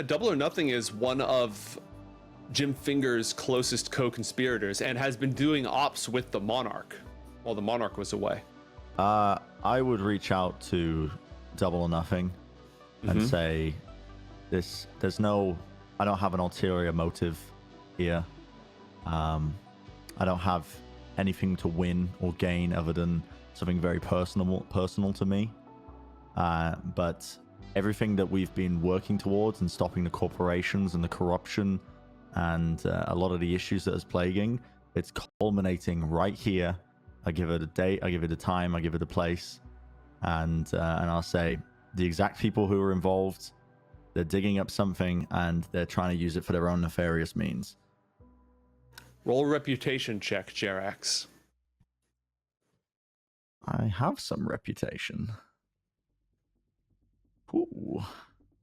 Double or Nothing is one of Jim Finger's closest co-conspirators and has been doing ops with the Monarch while the Monarch was away. I would reach out to Double or Nothing and say, I don't have an ulterior motive here. I don't have anything to win or gain other than something very personal to me. But everything that we've been working towards and stopping the corporations and the corruption and a lot of the issues that is plaguing, it's culminating right here. I give it a date, I give it a time, I give it a place, and I'll say the exact people who are involved, they're digging up something and they're trying to use it for their own nefarious means. Roll a reputation check, Jerax. I have some reputation. Ooh.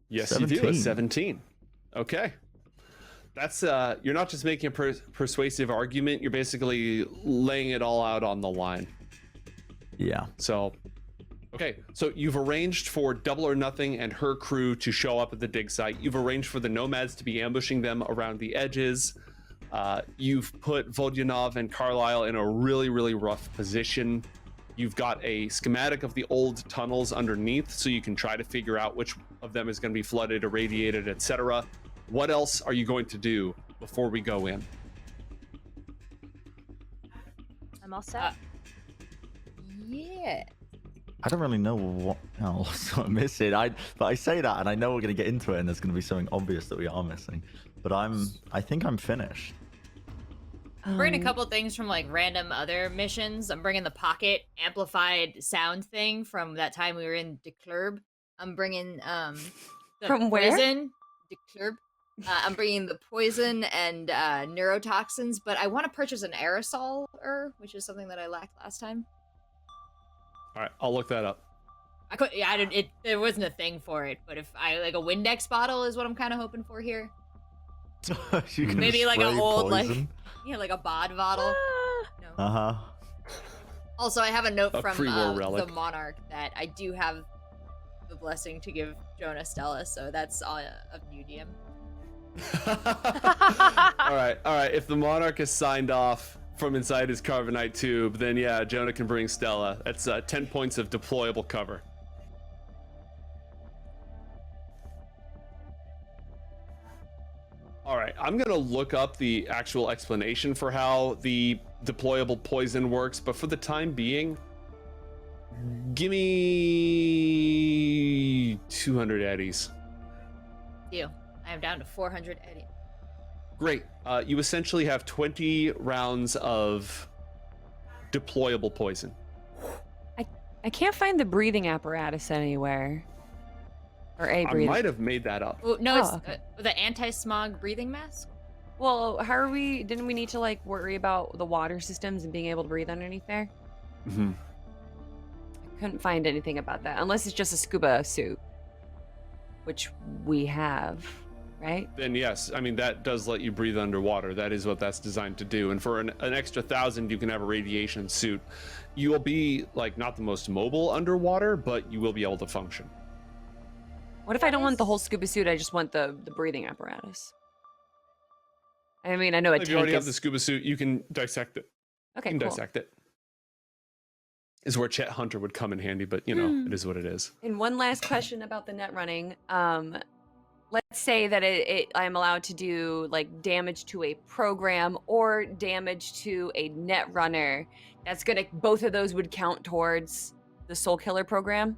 Yes, 17. you do. A 17. Okay. That's you're not just making a persuasive argument, you're basically laying it all out on the line. Yeah. So, okay, so you've arranged for Double or Nothing and her crew to show up at the dig site. You've arranged for the nomads to be ambushing them around the edges. You've put Vodyanov and Carlisle in a really, really rough position. You've got a schematic of the old tunnels underneath, so you can try to figure out which of them is going to be flooded, irradiated, etc. What else are you going to do before we go in? I'm all set. Yeah. I don't really know what else I'm missing. But I say that, and I know we're going to get into it, and there's going to be something obvious that we are missing. But I think I'm finished. I'm bringing a couple things from like random other missions. I'm bringing the pocket amplified sound thing from that time we were in De Club. I'm bringing the From where? poison. De Club. I'm bringing the poison and neurotoxins, but I want to purchase an aerosol, which is something that I lacked last time. All right, I'll look that up. I could, yeah, I didn't. There wasn't a thing for it, but if I like a Windex bottle is what I'm kind of hoping for here. You can Maybe like an spray old poison. like a bod bottle. No. Uh-huh. Also, I have a note A from pre-war the relic. Monarch that I do have the blessing to give Jonah Stella, so that's all of new DM. all right. If the Monarch is signed off from inside his carbonite tube, then yeah, Jonah can bring Stella. That's 10 points of deployable cover. All right, I'm gonna look up the actual explanation for how the deployable poison works, but for the time being, give me 200 eddies. Deal. I am down to 400 Eddie. Great. You essentially have 20 rounds of deployable poison. I can't find the breathing apparatus anywhere. Or a I breathing. might have made that up. Oh, no, Oh, it's okay. the anti-smog breathing mask. Well, how are we? Didn't we need to like worry about the water systems and being able to breathe underneath there? Mm-hmm. I couldn't find anything about that, unless it's just a scuba suit, which we have, right? Then yes, I mean that does let you breathe underwater. That is what that's designed to do. And for an extra 1,000, you can have a radiation suit. You will be like not the most mobile underwater, but you will be able to function. What if I don't want the whole scuba suit? I just want the breathing apparatus. I mean, I know a If tank you already have is... the scuba suit, you can dissect it. Okay, You can cool. dissect it. Is where Chet Hunter would come in handy, but you know, it is what it is. And one last question about the net running. Let's say that I'm allowed to do like damage to a program or damage to a net runner. Both of those would count towards the Soulkiller program.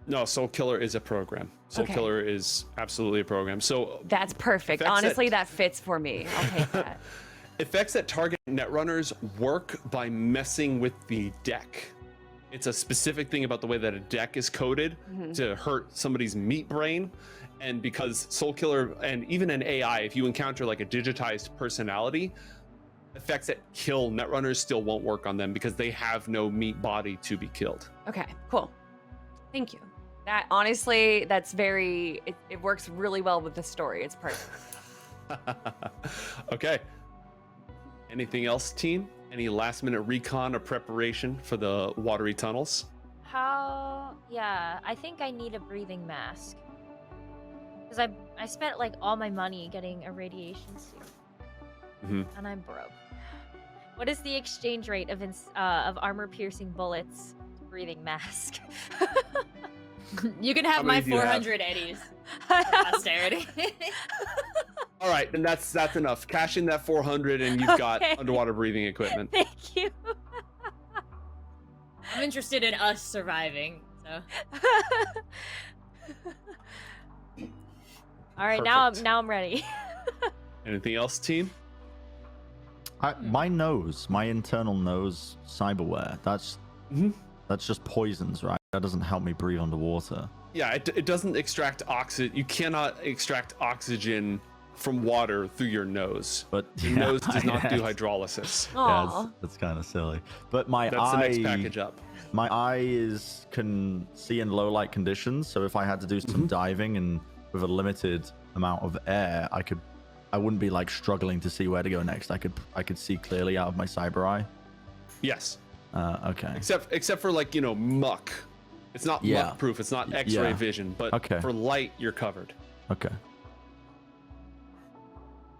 No, Soulkiller is a program. Soulkiller is absolutely a program. So That's perfect. Effects Honestly, that- that fits for me. I'll take that. effects that target netrunners work by messing with the deck. It's a specific thing about the way that a deck is coded to hurt somebody's meat brain. And because Soulkiller and even an AI, if you encounter like a digitized personality, effects that kill netrunners still won't work on them because they have no meat body to be killed. Okay, cool. Thank you. That honestly, that's very. It works really well with the story. It's perfect. Okay. Anything else, team? Any last minute recon or preparation for the watery tunnels? Yeah, I think I need a breathing mask. Because I spent like all my money getting a radiation suit. And I'm broke. What is the exchange rate of armor-piercing bullets to breathing mask? You can have How my many do you have? 400 Eddies for posterity. All right, then that's enough. Cash in that 400 and you've got Okay. underwater breathing equipment. Thank you. I'm interested in us surviving, so. All right, Perfect. now I'm ready. Anything else, team? My nose, my internal nose cyberware, that's just poisons, right? That doesn't help me breathe underwater. Yeah, it doesn't extract oxygen. You cannot extract oxygen from water through your nose. But Your yeah, nose does not do yeah, hydrolysis. Aw. that's kind of silly. But my That's the eye, next package up. my eye can see in low light conditions. So if I had to do some diving and with a limited amount of air, I I wouldn't be like struggling to see where to go next. I could see clearly out of my cyber eye. Yes. Okay. Except for like, muck. It's not muck proof. It's not X-ray vision, but for light, you're covered. Okay.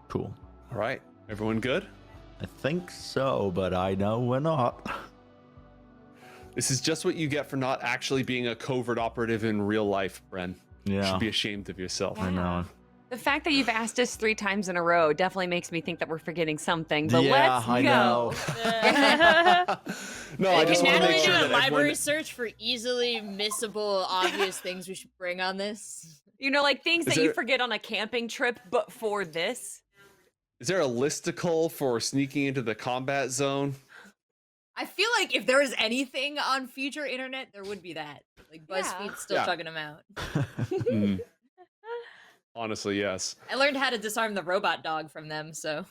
Cool. All right. Everyone good? I think so, but I know we're not. This is just what you get for not actually being a covert operative in real life, Bren. You Yeah. should be ashamed of yourself. I know. The fact that you've asked us 3 times in a row definitely makes me think that we're forgetting something. But Yeah, let's I go. know. No, I just Can want to Natalie make do sure a that library everyone... search for easily missable, obvious things we should bring on this? Like things Is that you there- forget on a camping trip, but for this. Is there a listicle for sneaking into the combat zone? I feel like if there was anything on future internet, there would be that. Like BuzzFeed's still Yeah. chugging them out. Mm. Honestly, yes. I learned how to disarm the robot dog from them, so.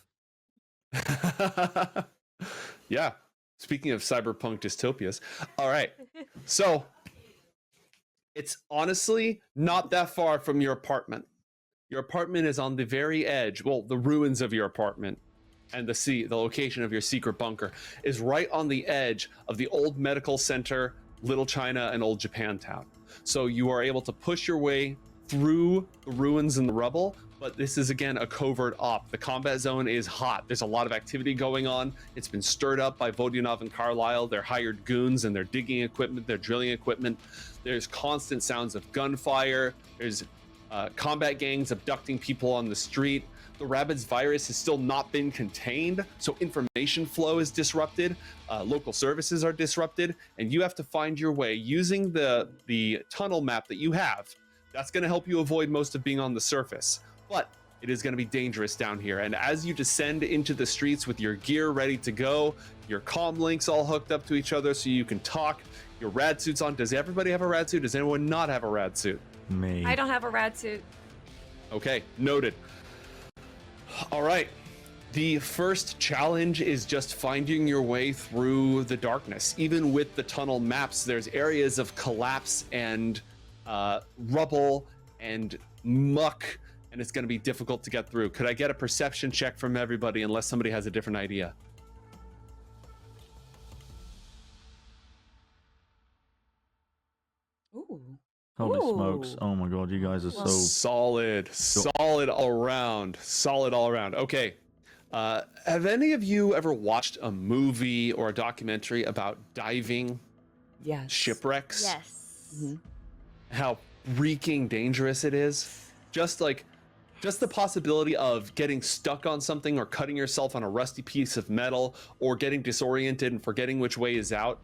Yeah. Speaking of cyberpunk dystopias. All right. So it's honestly not that far from your apartment. Your apartment is on the very edge. Well, the ruins of your apartment and the location of your secret bunker is right on the edge of the old medical center, Little China, and Old Japantown. So you are able to push your way through the ruins and the rubble, but this is again a covert op. The combat zone is hot. There's a lot of activity going on. It's been stirred up by Vodyanov and Carlisle. They're hired goons and their digging equipment, their drilling equipment. There's constant sounds of gunfire. There's combat gangs abducting people on the street. The rabbits virus has still not been contained, so information flow is disrupted. Local services are disrupted, and you have to find your way using the tunnel map that you have. That's going to help you avoid most of being on the surface, but it is going to be dangerous down here. And as you descend into the streets with your gear ready to go, your comm links all hooked up to each other so you can talk, your rad suits on. Does everybody have a rad suit? Does anyone not have a rad suit? Me. I don't have a rad suit. Okay, noted. All right. The first challenge is just finding your way through the darkness. Even with the tunnel maps, there's areas of collapse and rubble and muck, and it's going to be difficult to get through. Could I get a perception check from everybody unless somebody has a different idea? Ooh. Holy Ooh. smokes. Oh my god, you guys are so... Solid all around. Solid all around. Okay. Have any of you ever watched a movie or a documentary about diving Yes. shipwrecks? Yes. Mhm. How freaking dangerous it is? Just the possibility of getting stuck on something or cutting yourself on a rusty piece of metal or getting disoriented and forgetting which way is out.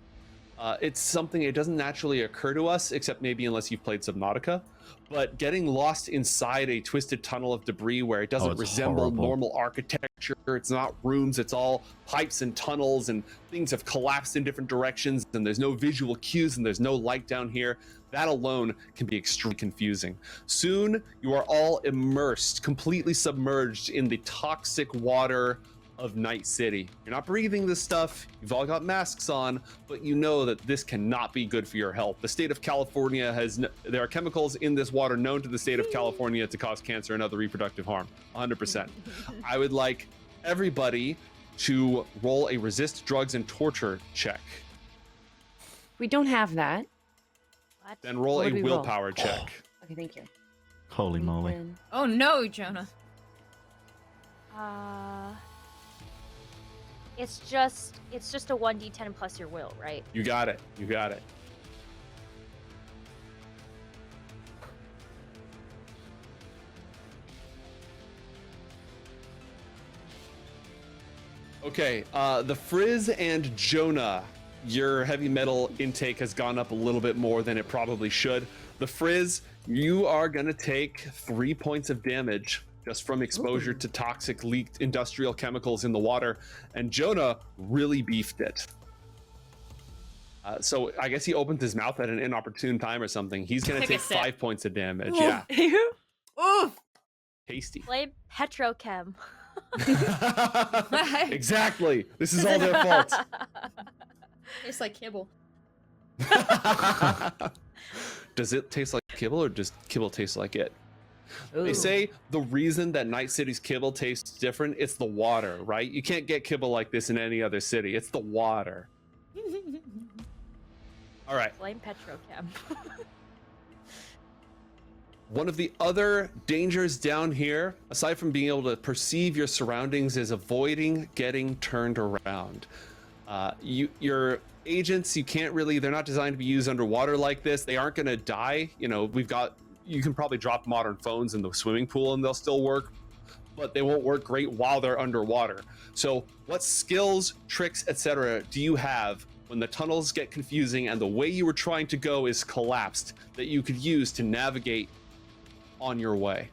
It's something, it doesn't naturally occur to us, except maybe unless you've played Subnautica, but getting lost inside a twisted tunnel of debris where it doesn't it's resemble horrible. normal architecture, it's not rooms, it's all pipes and tunnels, and things have collapsed in different directions, and there's no visual cues, and there's no light down here. That alone can be extremely confusing. Soon, you are all immersed, completely submerged in the toxic water of Night City. You're not breathing this stuff, you've all got masks on, but you know that this cannot be good for your health. The state of California there are chemicals in this water known to the state of California to cause cancer and other reproductive harm, 100%. I would like everybody to roll a resist drugs and torture check. We don't have that. What? Then roll What a do we roll? willpower check. Okay, thank you. Holy moly. And- Oh no, Jonah. It's just a 1d10 plus your will, right? You got it. You got it. Okay, the Frizz and Jonah, your heavy metal intake has gone up a little bit more than it probably should. The Frizz, you are gonna take 3 points of damage just from exposure to toxic leaked industrial chemicals in the water, and Jonah really beefed it. So I guess he opened his mouth at an inopportune time or something. He's gonna Take a take sip. 5 points of damage. Yeah, Oof. tasty. Blame Petrochem. Exactly. This is all their fault. Tastes like kibble. Does it taste like kibble, or does kibble taste like it? They Ooh. say the reason that Night City's kibble tastes different, it's the water, right? You can't get kibble like this in any other city. It's the water. All right. Blame Petrochem. One of the other dangers down here, aside from being able to perceive your surroundings, is avoiding getting turned around. Your agents, you can't really, they're not designed to be used underwater like this. They aren't going to die. You know, you can probably drop modern phones in the swimming pool and they'll still work, but they won't work great while they're underwater. So what skills, tricks, etc. do you have when the tunnels get confusing and the way you were trying to go is collapsed that you could use to navigate on your way?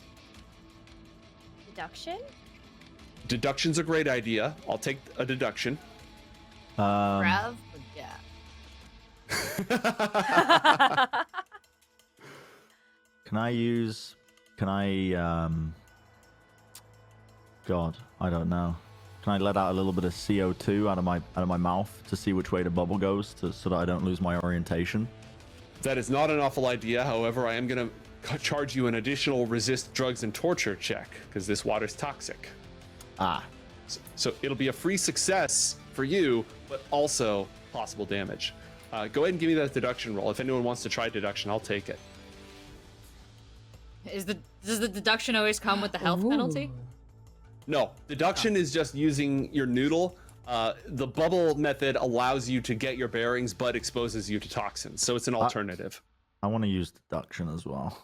Deduction? Deduction's a great idea. I'll take a deduction. Rav, yeah. God, I don't know. Can I let out a little bit of CO2 out of my mouth to see which way the bubble goes, so that I don't lose my orientation? That is not an awful idea. However, I am going to charge you an additional resist drugs and torture check because this water's toxic. Ah. So it'll be a free success for you, but also possible damage. Go ahead and give me that deduction roll. If anyone wants to try deduction, I'll take it. Does the deduction always come with the health penalty? No, deduction is just using your noodle. The bubble method allows you to get your bearings, but exposes you to toxins. So it's an alternative. I want to use deduction as well.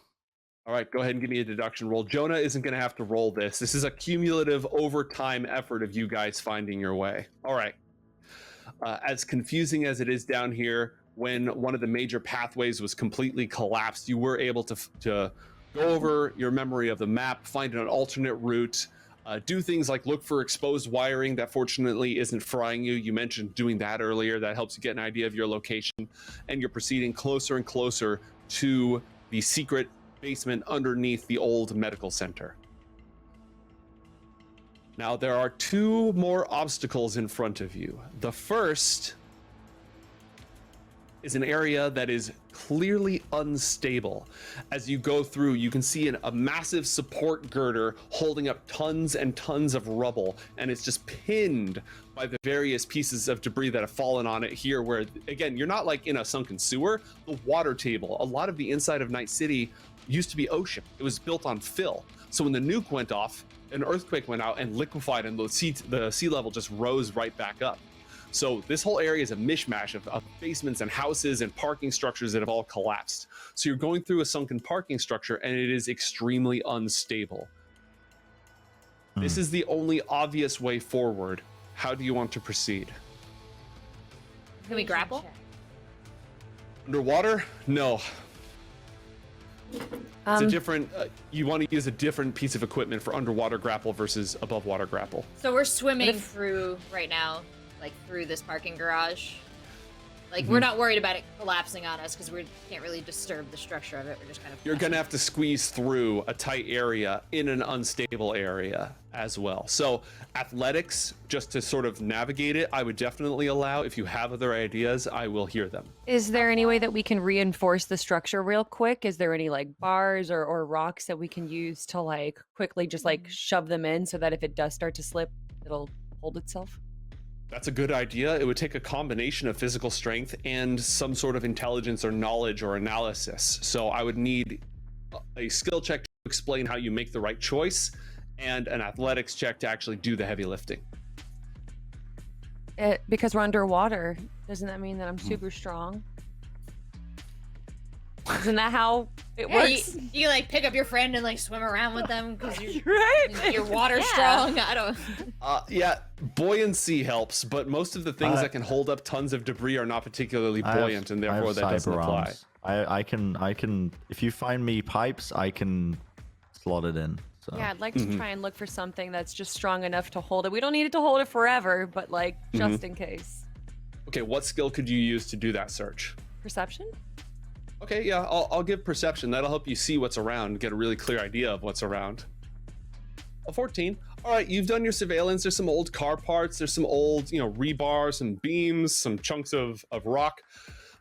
All right, go ahead and give me a deduction roll. Jonah isn't going to have to roll this. This is a cumulative overtime effort of you guys finding your way. All right. As confusing as it is down here, when one of the major pathways was completely collapsed, you were able to go over your memory of the map, find an alternate route, do things like look for exposed wiring that fortunately isn't frying you. You mentioned doing that earlier. That helps you get an idea of your location, and you're proceeding closer and closer to the secret basement underneath the old medical center. Now, there are two more obstacles in front of you. The first is an area that is clearly unstable. As you go through, you can see a massive support girder holding up tons and tons of rubble, and it's just pinned by the various pieces of debris that have fallen on it here, where, again, you're not like in a sunken sewer. The water table, a lot of the inside of Night City used to be ocean. It was built on fill. So when the nuke went off, an earthquake went out and liquefied, and the sea level just rose right back up. So this whole area is a mishmash of basements and houses and parking structures that have all collapsed. So you're going through a sunken parking structure, and it is extremely unstable. This is the only obvious way forward. How do you want to proceed? Can we grapple? Check. Underwater? No. It's a different, you want to use a different piece of equipment for underwater grapple versus above water grapple. So we're swimming through right now, like through this parking garage. Like we're not worried about it collapsing on us because we can't really disturb the structure of it. We're just kind of. You're gonna have to squeeze through a tight area in an unstable area as well. So athletics, just to sort of navigate it, I would definitely allow. If you have other ideas, I will hear them. Is there any way that we can reinforce the structure real quick? Is there any like bars or rocks that we can use to like quickly just like shove them in so that if it does start to slip, it'll hold itself? That's a good idea. It would take a combination of physical strength and some sort of intelligence or knowledge or analysis. So I would need a skill check to explain how you make the right choice and an athletics check to actually do the heavy lifting. Because we're underwater, doesn't that mean that I'm super strong? Isn't that how it works? You like pick up your friend and like swim around with them because Right? you're water strong. I don't. Yeah, buoyancy helps, but most of the things that can hold up tons of debris are not particularly buoyant, and therefore that doesn't apply. I can. If you find me pipes, I can slot it in. So. Yeah, I'd like to try and look for something that's just strong enough to hold it. We don't need it to hold it forever, but like just in case. Okay, what skill could you use to do that search? Perception? Okay, yeah, I'll give perception. That'll help you see what's around, get a really clear idea of what's around. A 14. All right, you've done your surveillance. There's some old car parts. There's some old, rebar, some beams, some chunks of rock.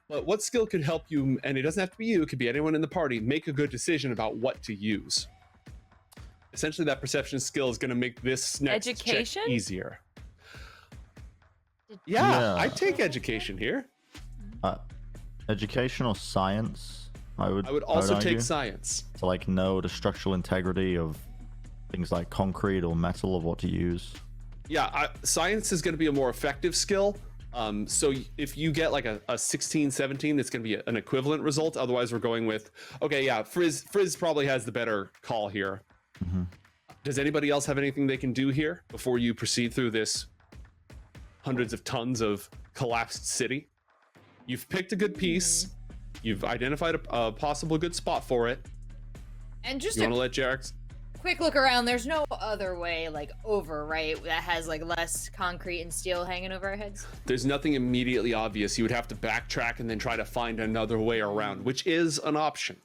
But what skill could help you, and it doesn't have to be you, it could be anyone in the party, make a good decision about what to use? Essentially, that perception skill is going to make this next Education? check easier. Did- Yeah, Yeah. I take education here. Education or science? I would Also argue, take science. to like know the structural integrity of things like concrete or metal or what to use. Yeah, science is going to be a more effective skill. So if you get like a 16, 17, it's going to be an equivalent result. Otherwise, we're going with, okay, yeah, Frizz probably has the better call here. Mm-hmm. Does anybody else have anything they can do here before you proceed through this hundreds of tons of collapsed city? You've picked a good piece. You've identified a possible good spot for it. And just You a want to let Jerax? quick look around. There's no other way, like, over, right? That has, like, less concrete and steel hanging over our heads. There's nothing immediately obvious. You would have to backtrack and then try to find another way around, which is an option.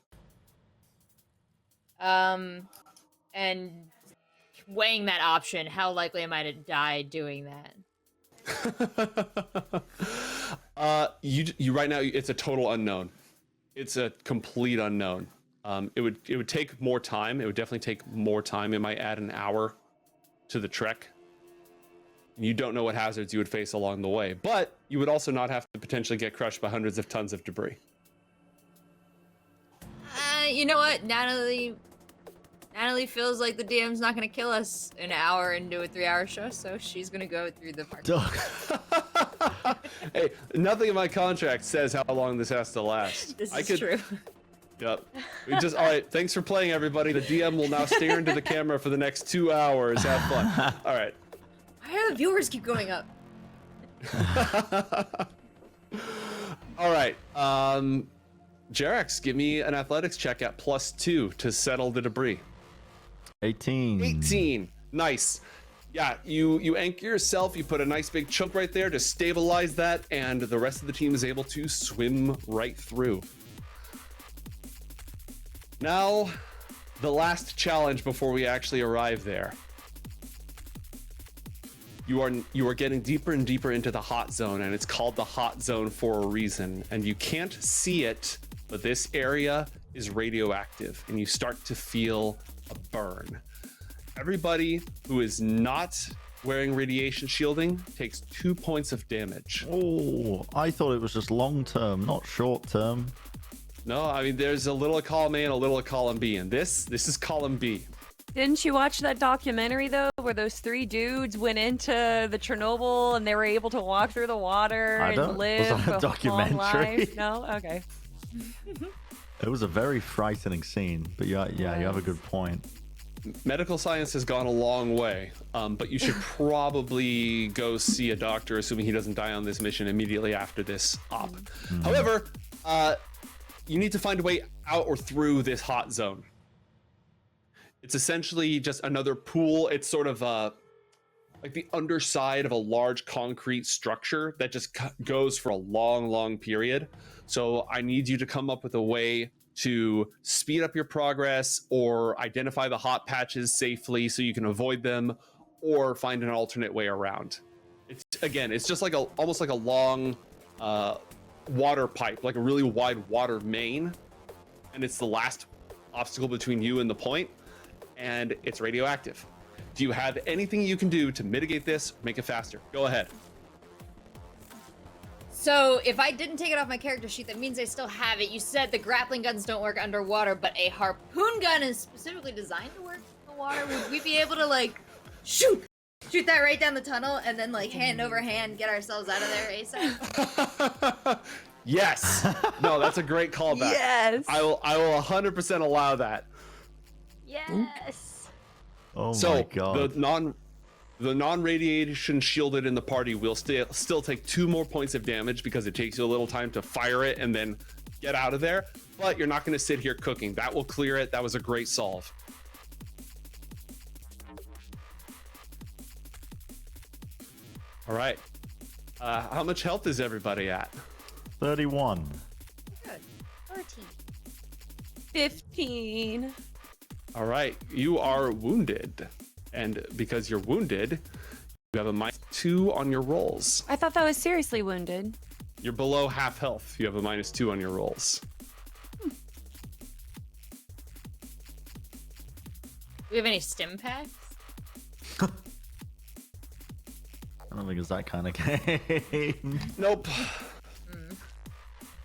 And weighing that option, how likely am I to die doing that? You right now, it's a total unknown. It's a complete unknown. It would take more time. It would definitely take more time. It might add an hour to the trek. You don't know what hazards you would face along the way, but you would also not have to potentially get crushed by hundreds of tons of debris. You know what? Natalie feels like the DM's not gonna kill us an hour into a 3-hour show, so she's gonna go through the park. Hey, nothing in my contract says how long this has to last. This is true. Yep. All right. Thanks for playing, everybody. The DM will now stare into the camera for the next 2 hours. Have fun. All right. Why do the viewers keep going up? All right. Jerax, give me an athletics check at +2 to settle the debris. 18. 18. Nice. Yeah, you anchor yourself. You put a nice big chunk right there to stabilize that, and the rest of the team is able to swim right through. Now, the last challenge before we actually arrive there. You are getting deeper and deeper into the hot zone, and it's called the hot zone for a reason. And you can't see it, but this area is radioactive, and you start to feel a burn. Everybody who is not wearing radiation shielding takes 2 points of damage. Oh, I thought it was just long term, not short term. No, I mean, there's a little of column A and a little of column B, and this is column B. Didn't you watch that documentary though, where those 3 dudes went into the Chernobyl and they were able to walk through the water and live Was that a a documentary? long life? No, okay. It was a very frightening scene, but yeah, you have a good point. Medical science has gone a long way, but you should probably go see a doctor, assuming he doesn't die on this mission immediately after this op. However, you need to find a way out or through this hot zone. It's essentially just another pool. It's sort of like the underside of a large concrete structure that just goes for a long, long period. So I need you to come up with a way to speed up your progress or identify the hot patches safely so you can avoid them, or find an alternate way around. It's just like almost like a long water pipe, like a really wide water main, and it's the last obstacle between you and the point, and it's radioactive. Do you have anything you can do to mitigate this, make it faster? Go ahead. So, if I didn't take it off my character sheet, that means I still have it. You said the grappling guns don't work underwater, but a harpoon gun is specifically designed to work in the water. Would we be able to, like, shoot that right down the tunnel and then, like, hand over hand get ourselves out of there ASAP? Yes. No, that's a great callback. Yes. I will 100% allow that. Yes. Oh So my god. the non-radiation shielded in the party will still take 2 more points of damage because it takes you a little time to fire it and then get out of there. But you're not going to sit here cooking. That will clear it. That was a great solve. All right. How much health is everybody at? 31. Good. 30. 15. All right. You are wounded. And because you're wounded, you have a -2 on your rolls. I thought that was seriously wounded. You're below half health. You have a -2 on your rolls. we have any stim packs? I don't think it's that kind of game. Nope.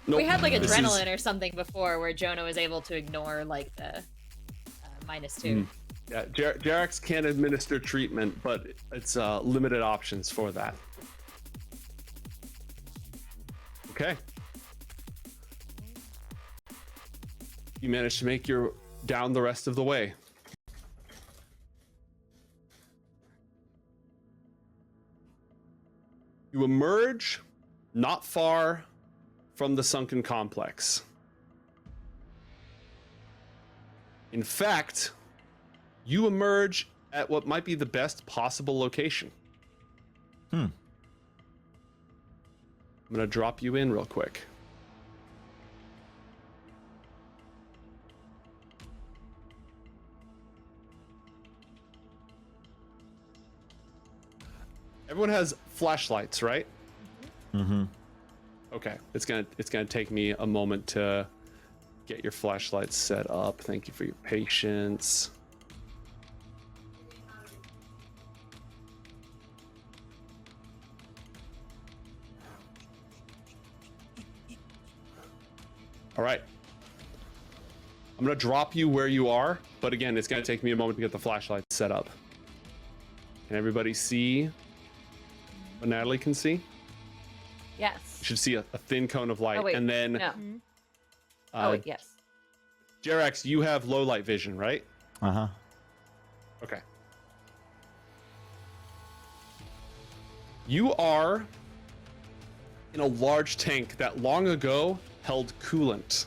Nope. We had like This is- adrenaline or something before where Jonah was able to ignore like the -2. Yeah, Jerax can administer treatment, but it's limited options for that. Okay. You managed to make your down the rest of the way. You emerge not far from the sunken complex. In fact, you emerge at what might be the best possible location. I'm gonna drop you in real quick. Everyone has flashlights, right? Mm-hmm. Okay, it's gonna take me a moment to get your flashlights set up. Thank you for your patience. All right. I'm gonna drop you where you are, but again, it's gonna take me a moment to get the flashlight set up. Can everybody see what Natalie can see? Yes. You should see a thin cone of light, Oh, wait. and then No. Oh, wait, yes. Jerax, you have low light vision, right? Uh-huh. Okay. You are in a large tank that long ago held coolant.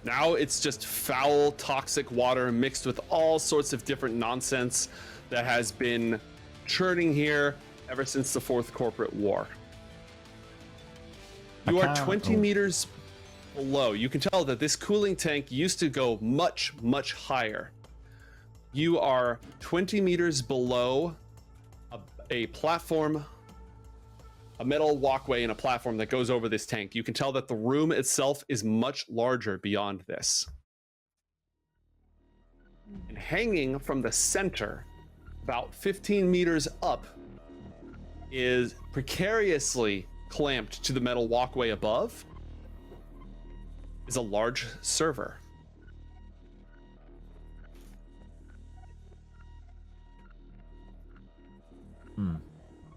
Now it's just foul, toxic water mixed with all sorts of different nonsense that has been churning here ever since the Fourth Corporate War. You are 20 meters below. You can tell that this cooling tank used to go much, much higher. You are 20 meters below a platform, a metal walkway and a platform that goes over this tank. You can tell that the room itself is much larger beyond this. And hanging from the center, about 15 meters up, is precariously clamped to the metal walkway above, is a large server.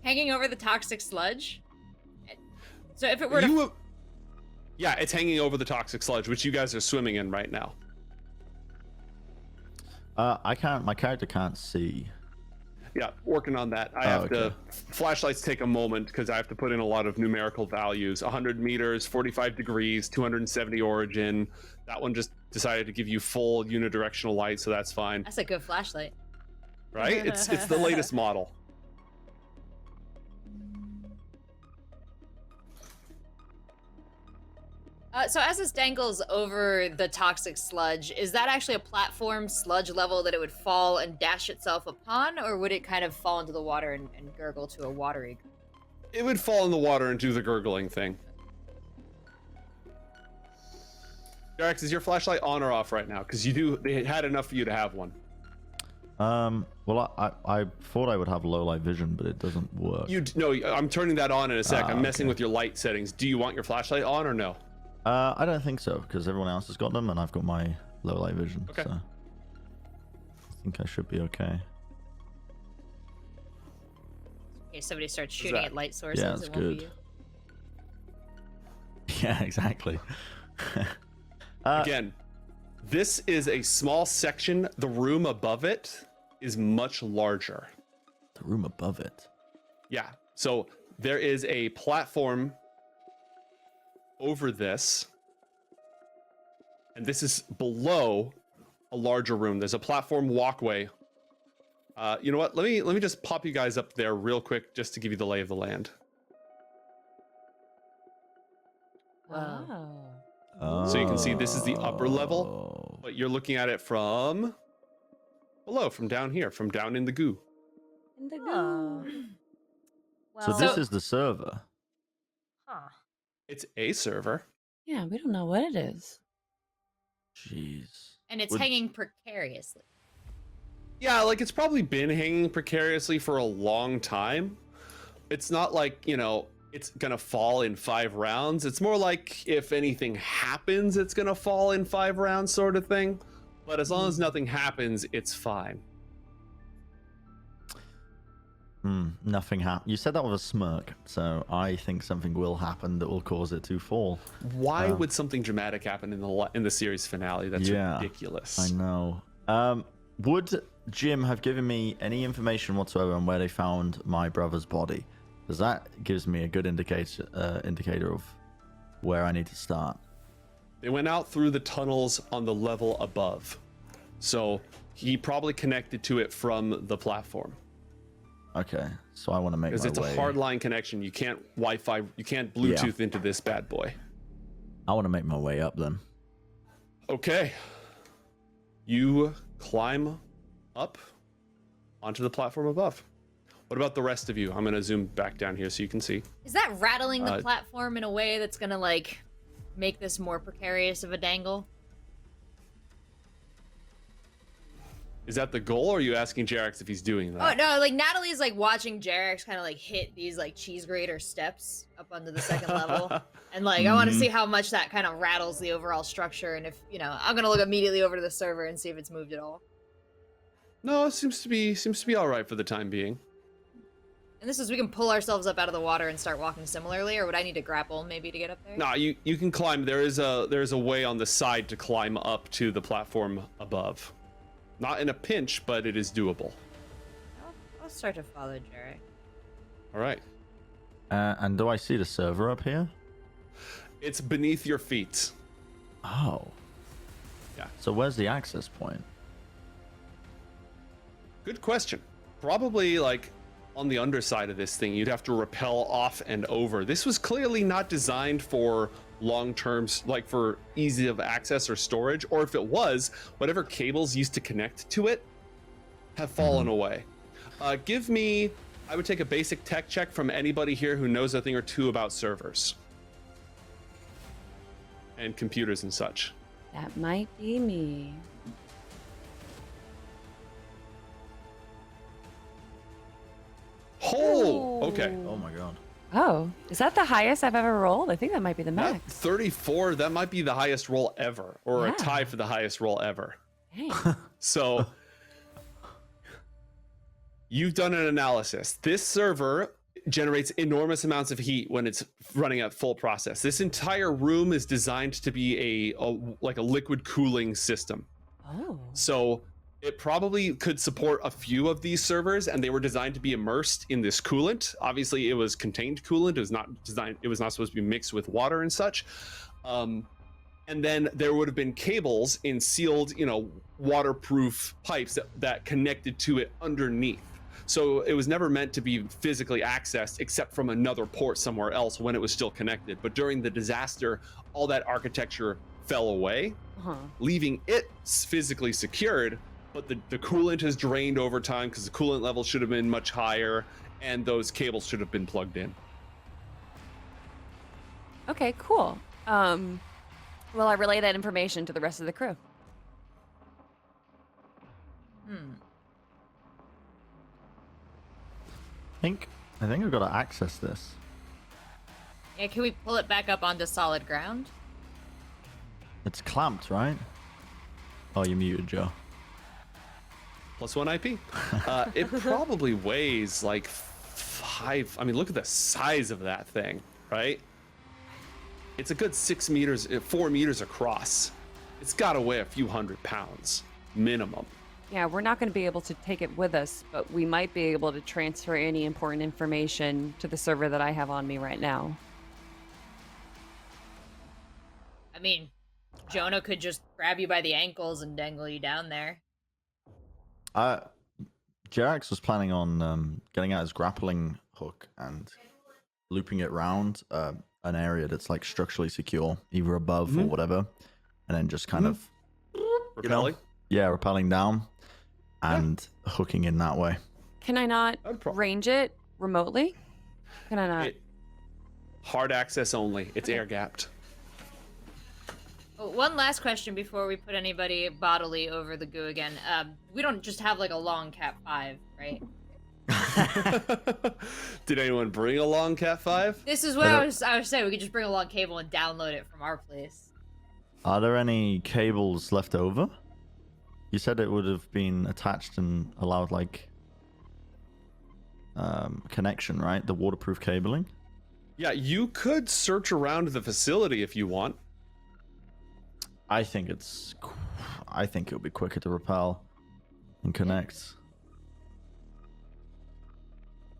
Hanging over the toxic sludge. So if it were to Yeah, it's hanging over the toxic sludge, which you guys are swimming in right now. My character can't see. Yeah, working on that. I have to. Flashlights take a moment because I have to put in a lot of numerical values. 100 meters, 45 degrees, 270 origin. That one just decided to give you full unidirectional light, so that's fine. That's a good flashlight. Right? It's the latest model. So as this dangles over the toxic sludge, is that actually a platform sludge level that it would fall and dash itself upon, or would it kind of fall into the water and gurgle to a watery? It would fall in the water and do the gurgling thing. Jerax, is your flashlight on or off right now? Because they had enough for you to have one. Well, I thought I would have low light vision, but it doesn't work. No, I'm turning that on in a sec. I'm messing with your light settings. Do you want your flashlight on or no? I don't think so, because everyone else has got them, and I've got my low light vision. Okay. So I think I should be okay. Okay, somebody starts shooting that? at light sources. Yeah, that's it won't good. be you. Yeah, exactly. Again, this is a small section. The room above it is much larger. The room above it. Yeah. So there is a platform over this, and this is below a larger room. There's a platform walkway. You know what? Let me just pop you guys up there real quick, just to give you the lay of the land. Wow. Oh. So you can see this is the upper level, but you're looking at it from below, from down here, from down in the goo. In the Oh. goo. Well, So this is the server. huh. It's a server. Yeah, we don't know what it is. Jeez. And it's hanging precariously. Yeah, like it's probably been hanging precariously for a long time. It's not like, you know, it's gonna fall in 5 rounds. It's more like if anything happens, it's gonna fall in 5 rounds sort of thing. But as long as nothing happens, it's fine. Nothing happened. You said that with a smirk, so I think something will happen that will cause it to fall. Why would something dramatic happen in the series finale? That's ridiculous. I know. Would Jim have given me any information whatsoever on where they found my brother's body? Because that gives me a good indicator of where I need to start. They went out through the tunnels on the level above. So he probably connected to it from the platform. Okay, so I want to make my way. Because it's a hard line connection. You can't Wi-Fi, you can't Bluetooth into this bad boy. I want to make my way up then. Okay. You climb up onto the platform above. What about the rest of you? I'm going to zoom back down here so you can see. Is that rattling the platform in a way that's going to, like, make this more precarious of a dangle? Is that the goal, or are you asking Jerax if he's doing that? Oh, no, like, Natalie's, like, watching Jerax kind of, like, hit these, like, cheese grater steps up onto the second level. And, like, I want to see how much that kind of rattles the overall structure. And if, you know, I'm going to look immediately over to the server and see if it's moved at all. No, it seems to be all right for the time being. And this is, we can pull ourselves up out of the water and start walking similarly, or would I need to grapple maybe to get up there? Nah, you can climb. There is a way on the side to climb up to the platform above. Not in a pinch, but it is doable. I'll start to follow Jerax. All right. And do I see the server up here? It's beneath your feet. Oh. Yeah. So where's the access point? Good question. Probably like on the underside of this thing. You'd have to rappel off and over. This was clearly not designed for long-term, like for easy of access or storage, or if it was, whatever cables used to connect to it have fallen away. Give me, I would take a basic tech check from anybody here who knows a thing or two about servers and computers and such. That might be me. Oh, okay. Oh my god. Oh, is that the highest I've ever rolled? I think that might be the max. 34, that might be the highest roll ever, or a Yeah. tie for the highest roll ever. Dang. So you've done an analysis. This server generates enormous amounts of heat when it's running at full process. This entire room is designed to be like a liquid cooling system. Oh. So it probably could support a few of these servers, and they were designed to be immersed in this coolant. Obviously, it was contained coolant. It was not designed. It was not supposed to be mixed with water and such. And then there would have been cables in sealed, waterproof pipes that connected to it underneath. So it was never meant to be physically accessed except from another port somewhere else when it was still connected. But during the disaster, all that architecture fell away, leaving it physically secured. But the coolant has drained over time because the coolant level should have been much higher, and those cables should have been plugged in. Okay, cool. Well, I relay that information to the rest of the crew. I think I've got to access this. Yeah, can we pull it back up onto solid ground? It's clamped, right? Oh, you muted, Joe. +1 IP. It probably weighs like 5. I mean, look at the size of that thing, right? It's a good 6 meters, 4 meters across. It's got to weigh a few hundred pounds minimum. Yeah, we're not going to be able to take it with us, but we might be able to transfer any important information to the server that I have on me right now. I mean, Jonah could just grab you by the ankles and dangle you down there. Jerax was planning on getting out his grappling hook and looping it round an area that's like structurally secure, either above or whatever, and then just kind of Repelling? rappelling down and hooking in that way. Can I not range it remotely? Can I not? Hard access only. It's air gapped. One last question before we put anybody bodily over the goo again. We don't just have like a long Cat 5, right? Did anyone bring a long Cat 5? This is what I was saying. We could just bring a long cable and download it from our place. Are there any cables left over? You said it would have been attached and allowed like connection, right? The waterproof cabling. Yeah, you could search around the facility if you want. I think it'll be quicker to repel and connect.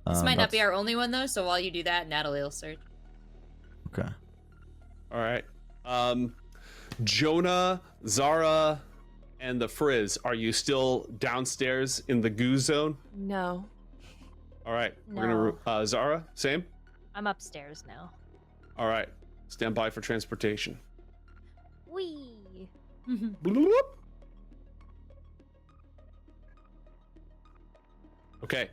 This might not be our only one though, so while you do that, Natalie will search. Okay. All right. Jonah, Zara, and the Frizz, are you still downstairs in the goo zone? No. All right. No. We're gonna Zara, same. I'm upstairs now. All right. Stand by for transportation. Wee. Bloop. Okay.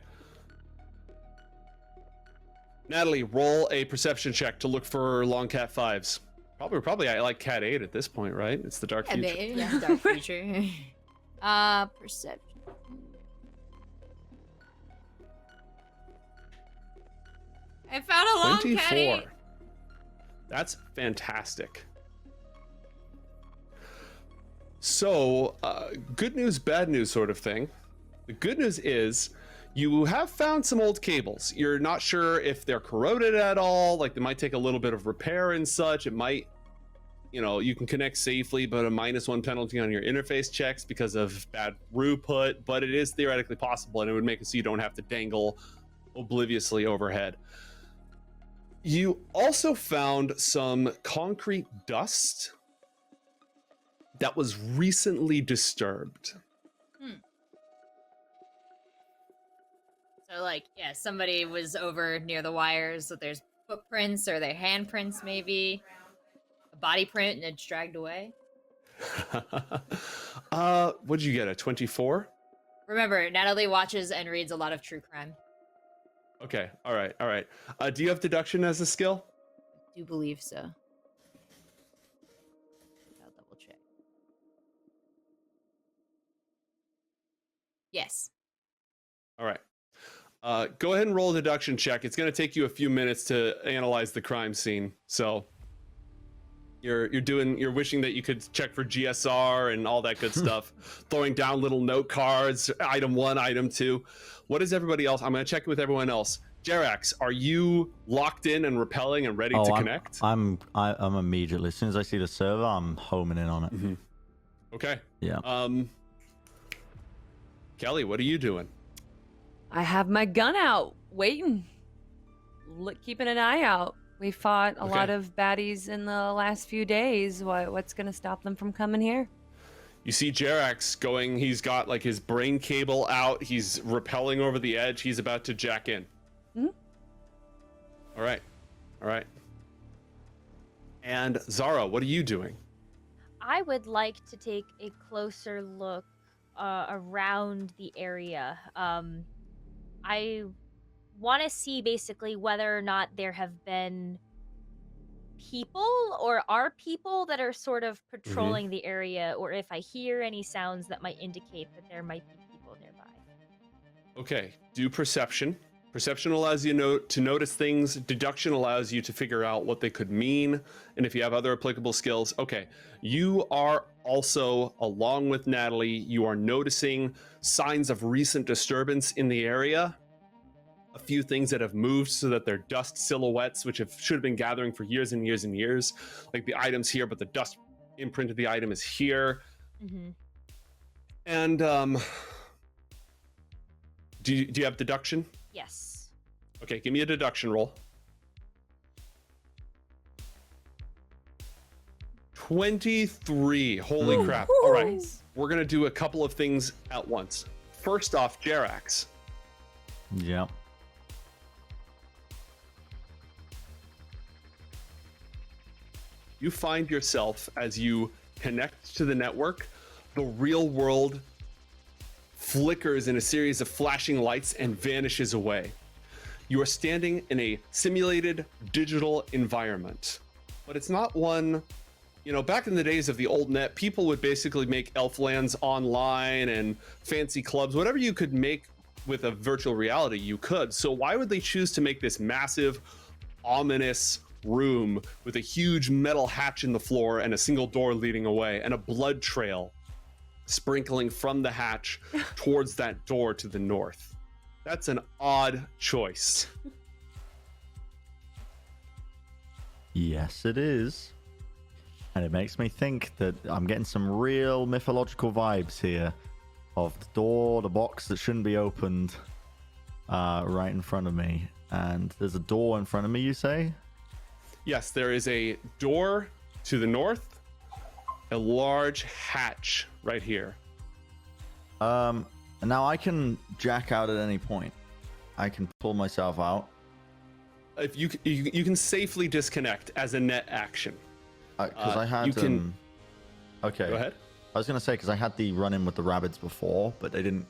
Natalie, roll a perception check to look for long Cat 5s. Probably I like Cat 8 at this point, right? It's the dark future. Yeah, dark future. Perception. I found a long 24. Cat 8. That's fantastic. So, good news, bad news sort of thing. The good news is you have found some old cables. You're not sure if they're corroded at all. Like, they might take a little bit of repair and such. It might, you can connect safely, but a -1 penalty on your interface checks because of bad throughput. But it is theoretically possible, and it would make it so you don't have to dangle obliviously overhead. You also found some concrete dust that was recently disturbed. So, like, yeah, somebody was over near the wires, so there's footprints or their handprints, maybe. A body print, and it's dragged away. What'd you get, a 24? Remember, Natalie watches and reads a lot of true crime. Okay, all right. Do you have deduction as a skill? I do believe so. I'll double check. Yes. All right. Go ahead and roll a deduction check. It's going to take you a few minutes to analyze the crime scene. So you're wishing that you could check for GSR and all that good stuff. Throwing down little note cards, item 1, item 2. What is everybody else? I'm going to check with everyone else. Jerax, are you locked in and repelling and ready to connect? I'm immediately, as soon as I see the server, I'm homing in on it. Mm-hmm. Okay. Yeah. Kelly, what are you doing? I have my gun out, waiting, keeping an eye out. We fought a lot of baddies in the last few days. What's gonna stop them from coming here? You see Jerax going, he's got like his brain cable out, he's rappelling over the edge, he's about to jack in. Mm-hmm. All right. And Zara, what are you doing? I would like to take a closer look around the area. I want to see basically whether or not there have been people or are people that are sort of patrolling the area, or if I hear any sounds that might indicate that there might be people nearby. Okay, do perception. Perception allows you to notice things. Deduction allows you to figure out what they could mean, and if you have other applicable skills. Okay, you are also, along with Natalie, you are noticing signs of recent disturbance in the area. A few things that have moved so that they're dust silhouettes, which should have been gathering for years and years and years. Like the item's here, but the dust imprint of the item is here. Mm-hmm. And do you have deduction? Yes. Okay, give me a deduction roll. 23. Holy crap. All right. We're going to do a couple of things at once. First off, Jerax. Yeah. You find yourself, as you connect to the network, the real world flickers in a series of flashing lights and vanishes away. You are standing in a simulated digital environment, but it's not one you know, back in the days of the old net, people would basically make Elflands online and fancy clubs, whatever you could make with a virtual reality, you could. So why would they choose to make this massive, ominous room with a huge metal hatch in the floor and a single door leading away and a blood trail sprinkling from the hatch towards that door to the north? That's an odd choice. Yes, it is. And it makes me think that I'm getting some real mythological vibes here of the door, the box that shouldn't be opened right in front of me. And there's a door in front of me, you say? Yes, there is a door to the north, a large hatch right here. Now I can jack out at any point. I can pull myself out. If you can safely disconnect as a net action. Because I had you can. Okay. Go ahead. I was gonna say because I had the run in with the rabbits before, but they didn't.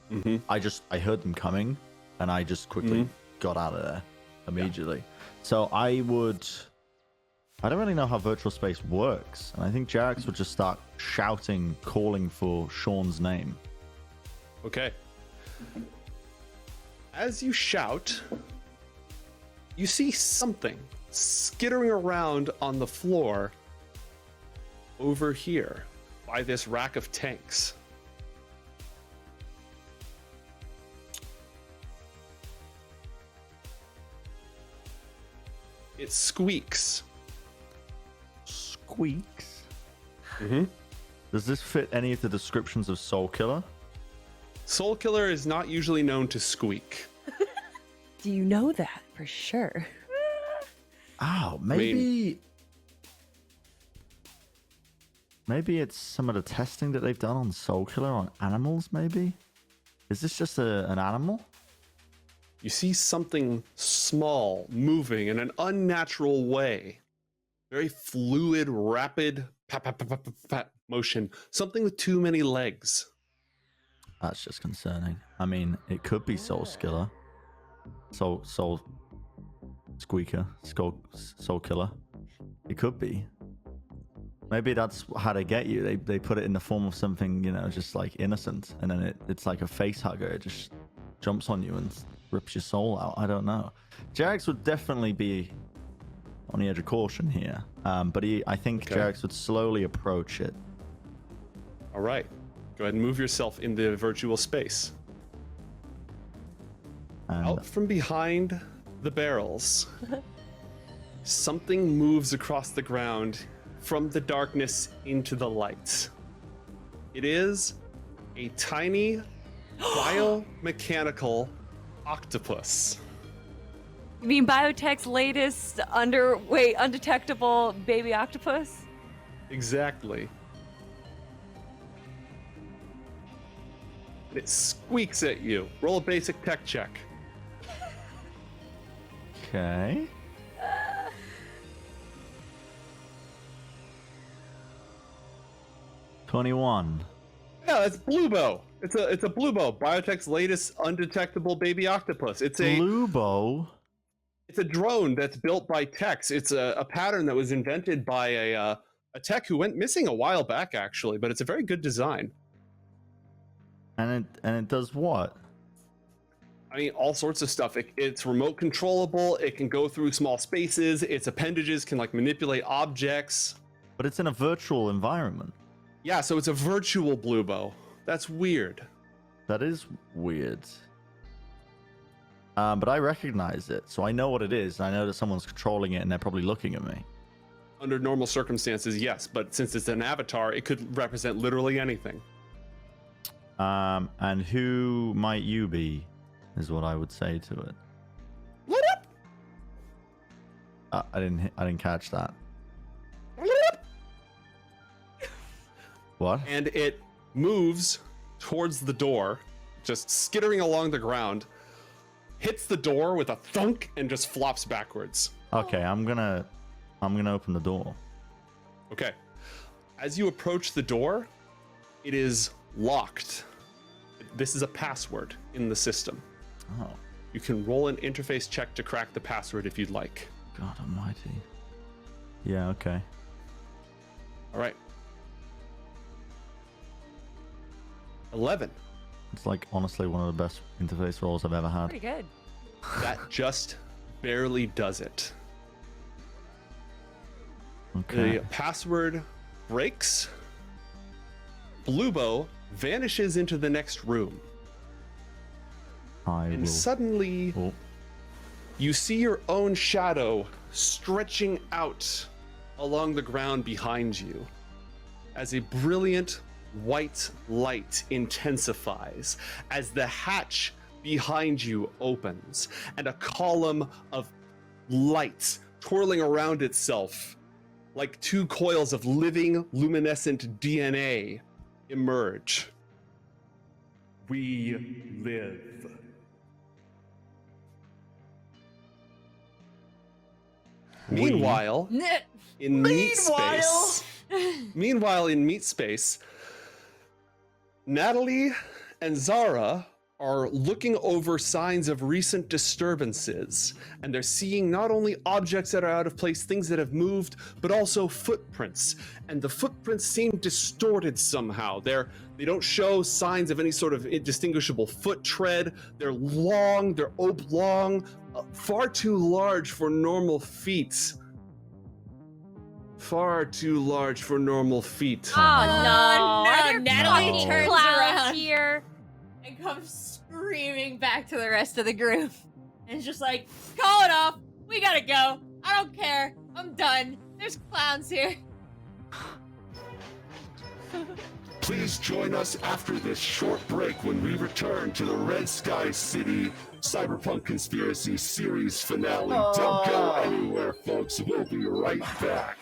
I heard them coming, and I just quickly got out of there immediately. So I don't really know how virtual space works, and I think Jerax would just start shouting, calling for Shaun's name. Okay. As you shout, you see something skittering around on the floor over here by this rack of tanks. It squeaks. Squeaks? Mm-hmm. Does this fit any of the descriptions of Soulkiller? Soulkiller is not usually known to squeak. Do you know that for sure? Oh, maybe... Maybe it's some of the testing that they've done on Soulkiller on animals, maybe? Is this just an animal? You see something small moving in an unnatural way. Very fluid, rapid pat, pat, pat, pat, pat, pat motion. Something with too many legs. That's just concerning. I mean, it could be Soulkiller. Soul Squeaker. Soulkiller. It could be. Maybe that's how they get you. They put it in the form of something, you know, just like innocent. And then it's like a face hugger. It just jumps on you and rips your soul out. I don't know. Jerax would definitely be on the edge of caution here. But I think Jerax would slowly approach it. All right. Go ahead and move yourself in the virtual space. And Out from behind the barrels, something moves across the ground from the darkness into the light. It is a tiny biomechanical octopus. You mean Biotech's latest undetectable baby octopus? Exactly. It squeaks at you. Roll a basic tech check. Okay. $21. Yeah, that's Bluebo. It's a Bluebo, Biotech's latest undetectable baby octopus. It's a Bluebo? It's a drone that's built by techs. It's a pattern that was invented by a tech who went missing a while back, actually. But it's a very good design. And it does what? I mean, all sorts of stuff. It's remote controllable. It can go through small spaces. Its appendages can like manipulate objects. But it's in a virtual environment. Yeah, so it's a virtual Bluebo. That's weird. That is weird. But I recognize it, so I know what it is. I know that someone's controlling it, and they're probably looking at me. Under normal circumstances, yes, but since it's an avatar, it could represent literally anything. And who might you be, is what I would say to it. What up? I didn't catch that. What? And it moves towards the door, just skittering along the ground, hits the door with a thunk, and just flops backwards. Okay, I'm gonna open the door. Okay. As you approach the door, it is locked. This is a password in the system. Oh, You can roll an interface check to crack the password if you'd like. God almighty. Yeah, okay. All right. 11. It's like honestly one of the best interface rolls I've ever had. Pretty good. That just barely does it. Okay. The password breaks. Bluebo vanishes into the next room. And suddenly, Oh. you see your own shadow stretching out along the ground behind you as a brilliant white light intensifies as the hatch behind you opens and a column of light twirling around itself like two coils of living luminescent DNA emerge. We live. Meanwhile, in meat space, Natalie and Zara are looking over signs of recent disturbances, and they're seeing not only objects that are out of place, things that have moved, but also footprints. And the footprints seem distorted somehow. They don't show signs of any sort of indistinguishable foot tread. They're long, they're oblong, far too large for normal feet. Far too large for normal feet. Oh no! no, Are there Natalie fucking turns clowns around. here. And comes screaming back to the rest of the group. And it's just like, call it off. We gotta go. I don't care. I'm done. There's clowns here. Please join us after this short break when we return to the Red Sky City Cyberpunk Conspiracy Series finale. Don't go anywhere, folks. We'll be right back.